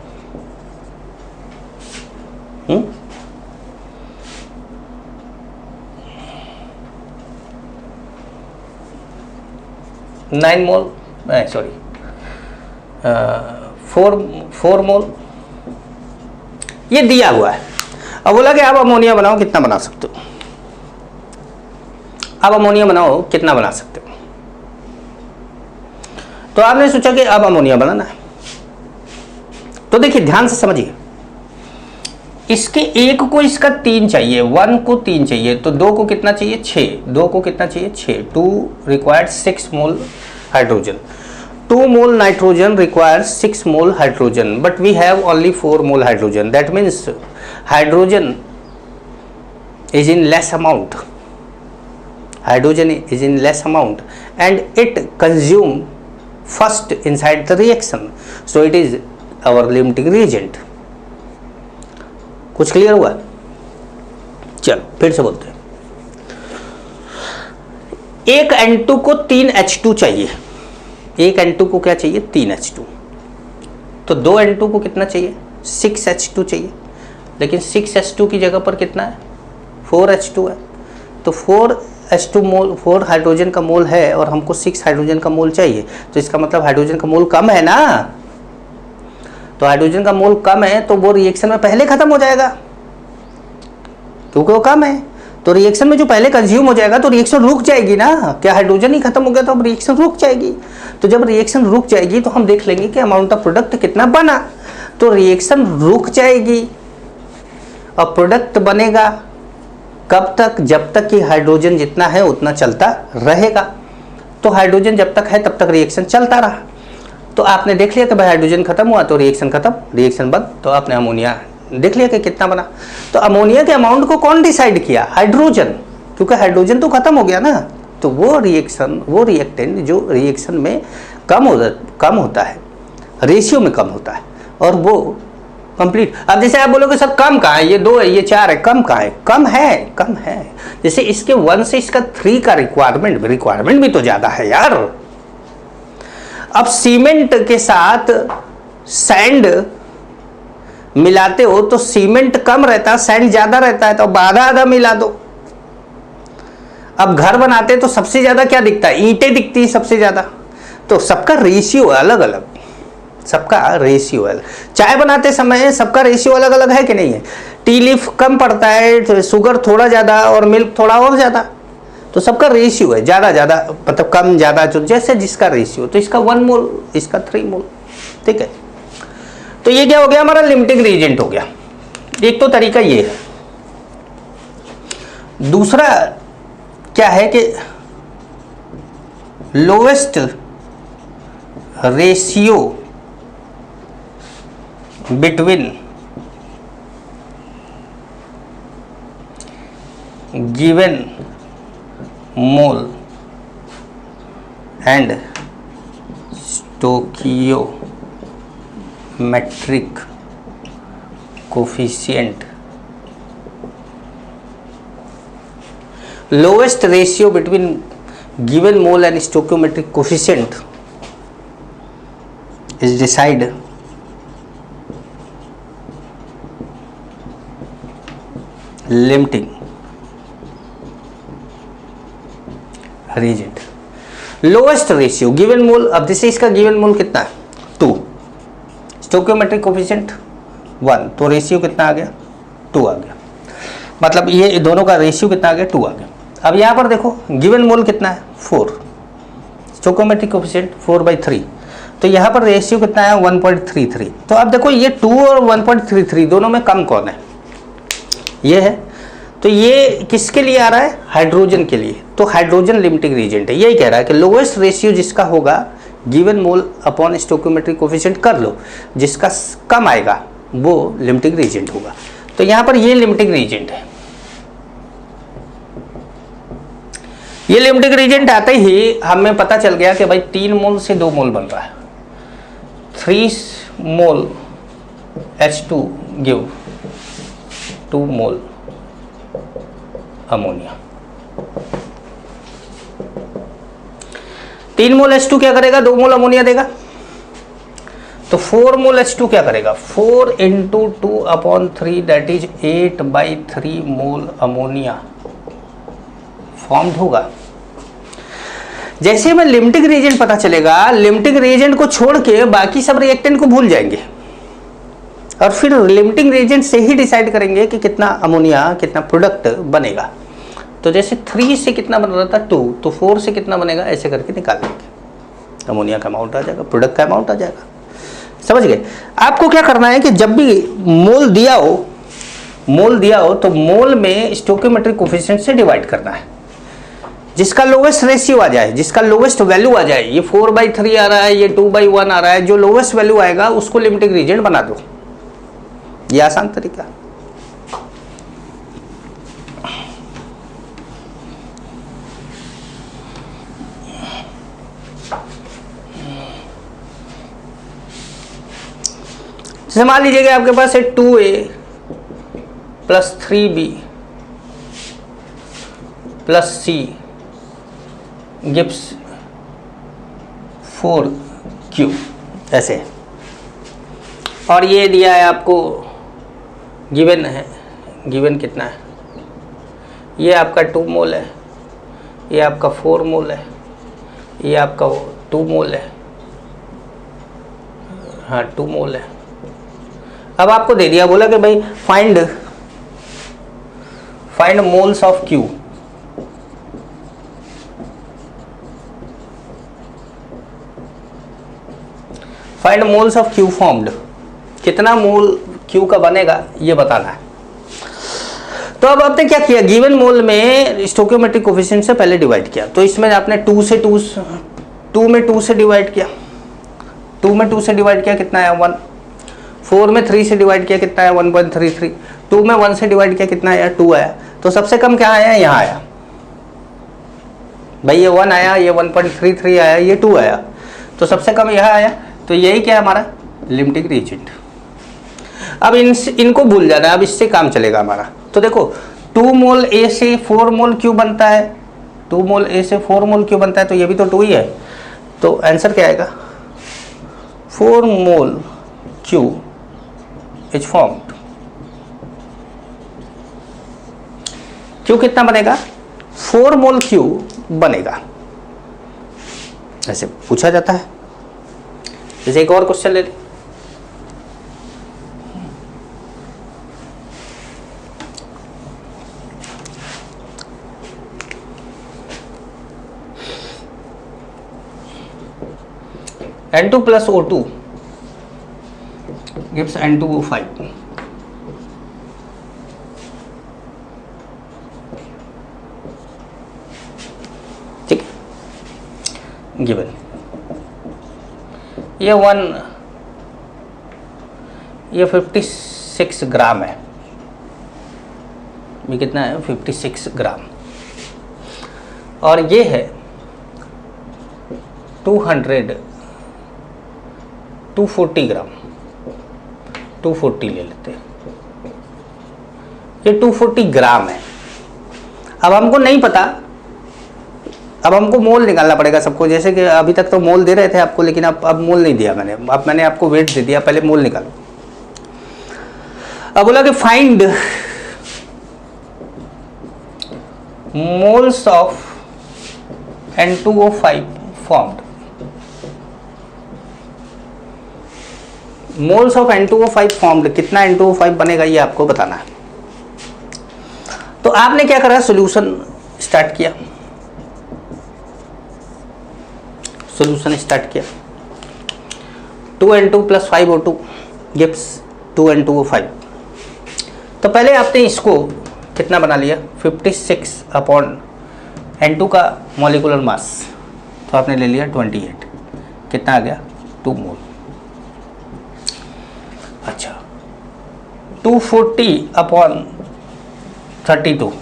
9 मोल, सॉरी 4 मोल, ये दिया हुआ है। अब बोला कि आप अमोनिया बनाओ, कितना बना सकते हो? अब अमोनिया बनाओ, कितना बना सकते हो? तो आपने सोचा कि अब अमोनिया बनाना है। तो देखिए ध्यान से समझिए, इसके 1 को इसका 3 चाहिए, 1 को 3 चाहिए, तो 2 को कितना चाहिए? 6, 2 को कितना चाहिए? 6, 2 required 6 mole hydrogen, 2 mole nitrogen requires 6 mole hydrogen, but we have only 4 mole hydrogen. That means hydrogen is in less amount. Hydrogen is in less amount, and it consume first inside the reaction. So it is our limiting reagent. कुछ clear हुआ? चलो फिर से बोलते हैं। एक N2 को 3 H2 चाहिए, एक N2 को क्या चाहिए? 3 H2। तो 2 N2 को कितना चाहिए? 6 H2 चाहिए, लेकिन 6 H2 की जगह पर कितना है? 4 H2 है। तो 4 H2 मोल, 4 हाइड्रोजन का मोल है और हमको 6 हाइड्रोजन का मोल चाहिए, तो इसका मतलब हाइड्रोजन का मोल कम है ना। तो हाइड्रोजन का मोल कम है तो वो रिएक्शन में पहले खत्म हो जाएगा, क्योंकि वो कम है। तो रिएक्शन में जो पहले कंज्यूम हो जाएगा तो रिएक्शन रुक जाएगी ना। क्या हाइड्रोजन ही खत्म हो गया तो अब रिएक्शन रुक जाएगी। तो जब रिएक्शन रुक जाएगी तो हम देख लेंगे कि अमाउंट ऑफ प्रोडक्ट कितना बना। तो रिएक्शन रुक जाएगी और प्रोडक्ट बनेगा कब तक? जब तक कि हाइड्रोजन जितना है उतना चलता रहेगा। तो हाइड्रोजन जब तक है तब तक रिएक्शन चलता रहा। तो आपने देख लिया कि भाई हाइड्रोजन खत्म हुआ तो रिएक्शन खत्म, रिएक्शन बंद, तो आपने अमोनिया देख लिया कि कितना बना। तो अमोनिया के अमाउंट को कौन डिसाइड किया? हाइड्रोजन, क्योंकि हाइड्रोजन तो खत्म हो गया ना। तो वो रिएक्शन, वो रिएक्टेंट जो रिएक्शन में कम होता है, रेशियो में कम होता है, और वो कंप्लीट। अब जैसे आप बोलोगे सर कम कहाँ है? ये 2 है, ये 4 है, कम कहाँ है? कम है। जैसे इसके 1 से इसका 3 का रिक्वायरमेंट भी तो ज़्यादा है यार। अब सीमेंट के साथ सैंड मिलाते हो तो सीमेंट कम रहता है, सैंड ज़्यादा रहता है, तो आधा मिला दो। अब घर बनाते तो सबसे ज़्यादा क्या दिखता है? ईंटें दिखती है सबसे ज़्यादा। तो सबका रेशियो अलग अलग, सबका रेशियो अलग। चाय बनाते समय सबका रेशियो अलग अलग है कि नहीं है? टी लीफ कम पड़ता है, शुगर थोड़ा ज़्यादा और मिल्क थोड़ा और ज़्यादा, तो सबका रेशियो है ज़्यादा मतलब कम ज़्यादा, जो जैसे जिसका रेशियो। तो इसका 1 मोल, इसका 3 मोल, ठीक है। तो ये क्या हो गया? हमारा लिमिटिंग रीएजेंट हो गया। एक तो तरीका ये है। दूसरा क्या है कि lowest ratio between given mole and stoichiometric coefficient, lowest ratio between given mole and stoichiometric coefficient is decided limiting reagent. lowest ratio given mole, अब जैसे इसका given mole कितना है 2, stoichiometric coefficient 1, तो रेशियो कितना आ गया 2 आ गया, मतलब ये दोनों का रेशियो कितना आ गया 2 आ गया। अब यहाँ पर देखो गिवन मोल कितना है 4, स्टोइकोमेट्रिक कोएफिशिएंट 4/3, तो यहाँ पर रेशियो कितना है 1.33। तो अब देखो ये 2 और 1.33 दोनों में कम कौन है, ये है, तो ये किसके लिए आ रहा है हाइड्रोजन के लिए, तो हाइड्रोजन लिमिटिंग रीजेंट है। यही कह रहा है कि लोवेस्ट रेशियो जिसका होगा given mole upon stoichiometric coefficient कर लो, जिसका कम आएगा वो लिमिटिंग रीजेंट होगा। तो यहाँ पर ये लिमिटिंग रीजेंट है। ये लिमिटिंग रीजेंट आते ही हमें पता चल गया कि भाई 3 मोल से 2 मोल बन रहा है, 3 मोल H2 गिव 2 मोल अमोनिया। 3 मोल H2 क्या करेगा 2 मोल अमोनिया देगा, तो 4 मोल H2 क्या करेगा 4 into 2/3 that is 8/3 mole ammonia formed होगा। जैसे हमें लिमिटिंग रिएजेंट पता चलेगा, लिमिटिंग रिएजेंट को छोड़ के बाकी सब रिएक्टेंट को भूल जाएंगे और फिर लिमिटिंग रिएजेंट से ही डिसाइड करेंगे कि कितना अमोनिया कितना प्रोडक्ट बनेगा। तो जैसे 3 से कितना बन रहा था 2, तो 4 से कितना बनेगा ऐसे करके निकाल देंगे, अमोनिया का अमाउंट आ जाएगा, प्रोडक्ट का अमाउंट आ जाएगा। समझ गए। आपको क्या करना है कि जब भी मोल दिया हो तो मोल में स्टोइकोमेट्रिक कोएफिशिएंट से डिवाइड करना है, जिसका लोवेस्ट रेशियो आ जाए, जिसका लोवेस्ट वैल्यू आ जाए, ये 4/3 आ रहा है, ये 2/1 आ रहा है, जो लोवेस्ट वैल्यू आएगा उसको लिमिटिंग रीजेंट बना दो। ये आसान तरीका। जैसे मान लीजिए आपके पास है 2A + 3B + C gives 4Q ऐसे, और ये दिया है आपको गिवन है, गिवन कितना है, ये आपका 2 मोल है, ये आपका 4 मोल है, ये आपका 2 मोल है, हाँ 2 मोल है। अब आपको दे दिया, बोला कि भाई find moles of Q। Find moles of Q formed, कितना मोल Q का बनेगा ये बताना है। तो अब आपने क्या किया, गिवन मोल में स्टोइकोमेट्रिक कोएफिशिएंट से पहले डिवाइड किया, तो इसमें आपने 2 में 2 से डिवाइड किया, 2 में 2 से डिवाइड किया कितना आया 1, 4 में 3 से डिवाइड किया कितना आया 1.33, 2 में 1 से डिवाइड किया कितना आया 2 आया, तो सबसे कम क्या आया यहाँ आया भाई, ये 1 आया, ये 1.33 आया, ये 2 आया, तो सबसे कम यहाँ आया। तो यही क्या है हमारा लिमिटिंग रीजेंट। अब इनको भूल जाना है, अब इससे काम चलेगा हमारा। तो देखो 2 मोल A से 4 मोल Q बनता है, 2 मोल A से 4 मोल Q बनता है, तो ये भी तो 2 ही है, तो आंसर क्या आएगा 4 मोल Q इज फॉर्म्ड। Q कितना बनेगा 4 मोल Q बनेगा, ऐसे पूछा जाता है। जैसे एक और क्वेश्चन ले लें, N2 + O2 gives N2O5। Given. ये 56 ग्राम है। ये कितना है? 56 ग्राम। और ये है 240 ग्राम। 240 ले लेते हैं। ये 240 ग्राम है। अब हमको नहीं पता, अब हमको मोल निकालना पड़ेगा सबको। जैसे कि अभी तक तो मोल दे रहे थे आपको, लेकिन अब मोल नहीं दिया मैंने। अब मैंने आपको वेट दे दिया, पहले मोल निकालो। अब बोला कि find moles of N2O5 formed. Moles of N2O5 formed, कितना N2O5 बनेगा ये आपको बताना है। तो आपने क्या करा, सॉल्यूशन स्टार्ट किया। सॉल्यूशन स्टार्ट किया। 2N2 + 5O2 gives 2N2O5। तो पहले आपने इसको कितना बना लिया, 56/N2 का मॉलिक्यूलर मास, तो आपने ले लिया 28। कितना आ गया? 2 मोल। अच्छा, 240/32।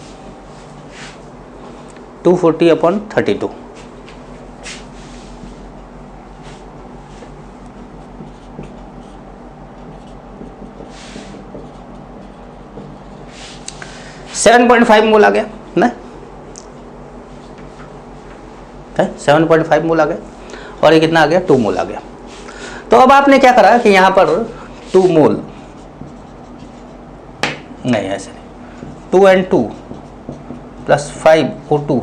240/32 7.5 मोल आ गया ना, 7.5 मोल आ गया। और ये कितना आ गया? 2 मोल आ गया। तो अब आपने क्या करा कि यहाँ पर 2 मोल नहीं, ऐसे नहीं, 2N2 + 5O2,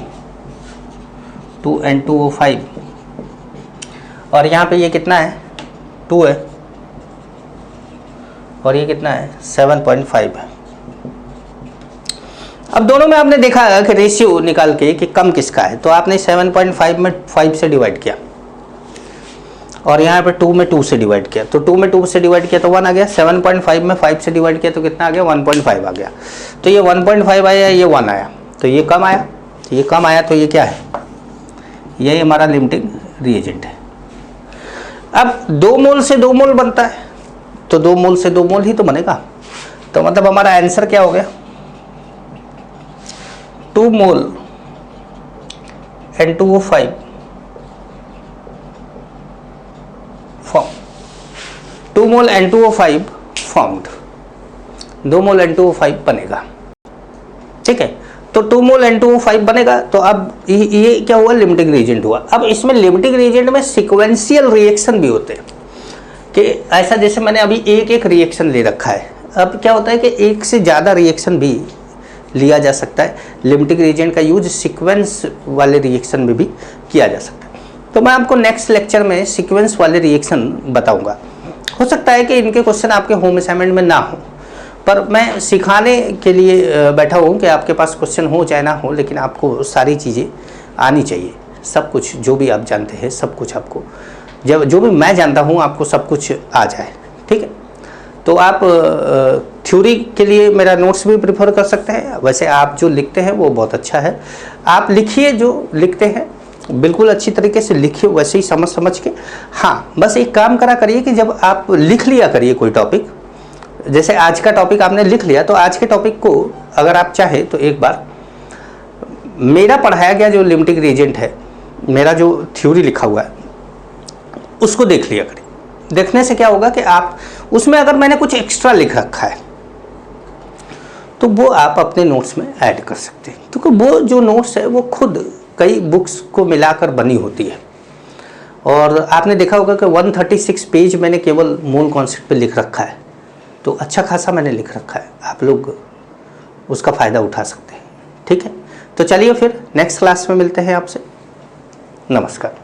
2N2O5, और यहाँ पे ये कितना है? 2 है, और ये कितना है? 7.5 है। अब दोनों में आपने देखा कि रेशियो निकाल के कि कम किसका है, तो आपने 7.5 में 5 से डिवाइड किया, और यहाँ पे 2 में 2 से डिवाइड किया। तो 2 में 2 से डिवाइड किया तो 1 आ गया। 7.5 में 5 से डिवाइड किया तो कितना आ गया? 1.5 आ गया। तो ये 1.5 आया, ये 1 आया, तो ये कम आया, तो ये कम आया, तो ये क्या है? ये हमारा लिमिटिंग रिएजेंट है। अब 2 मोल से 2 मोल बनता है, तो 2 मोल से 2 मोल ही तो बनेगा। तो मतलब हमारा आंसर क्या हो गया? 2 मोल N2O5 फॉर्म, 2 मोल N2O5 फॉर्म्ड, 2 मोल N2O5 बनेगा। ठीक है, तो 2 मोल N2O5 बनेगा। तो अब ये क्या हुआ? लिमिटिंग रिएजेंट हुआ। अब इसमें लिमिटिंग रिएजेंट में सीक्वेंशियल रिएक्शन भी होते हैं, कि ऐसा जैसे मैंने अभी एक रिएक्शन ले रखा है। अब क्या होता है कि एक से ज़्यादा रिएक्शन भी लिया जा सकता है। लिमिटिंग रिएजेंट का यूज सीक्वेंस वाले रिएक्शन में भी किया जा सकता है। तो मैं आपको नेक्स्ट लेक्चर में सीक्वेंस वाले रिएक्शन बताऊंगा। हो सकता है कि इनके क्वेश्चन आपके होम असाइनमेंट में ना हो, पर मैं सिखाने के लिए बैठा हूँ कि आपके पास क्वेश्चन हो चाहे ना हो, लेकिन आपको सारी चीज़ें आनी चाहिए। सब कुछ जो भी आप जानते हैं, सब कुछ आपको, जब जो भी मैं जानता हूँ, आपको सब कुछ आ जाए। ठीक है, तो आप थ्योरी के लिए मेरा नोट्स भी प्रेफर कर सकते हैं। वैसे आप जो लिखते हैं वो बहुत अच्छा है, आप लिखिए, जो लिखते हैं बिल्कुल अच्छी तरीके से लिखिए, वैसे ही समझ के। हाँ, बस एक काम करा करिए कि जब आप लिख लिया करिए कोई टॉपिक, जैसे आज का टॉपिक आपने लिख लिया, तो आज के टॉपिक को अगर आप चाहे तो एक बार मेरा पढ़ाया गया जो लिमिटिंग रिएजेंट है, मेरा जो थ्योरी लिखा हुआ है, उसको देख लिया करिए। देखने से क्या होगा कि आप उसमें अगर मैंने कुछ एक्स्ट्रा लिख रखा है तो वो आप अपने नोट्स में ऐड कर सकते हैं, क्योंकि वो जो नोट्स है वो खुद कई बुक्स को मिलाकर बनी होती है। और आपने देखा होगा कि 136 पेज मैंने केवल मूल कॉन्सेप्ट पे लिख रखा है, तो अच्छा खासा मैंने लिख रखा है, आप लोग उसका फ़ायदा उठा सकते हैं। ठीक है, तो चलिए फिर नेक्स्ट क्लास में मिलते हैं आपसे। नमस्कार।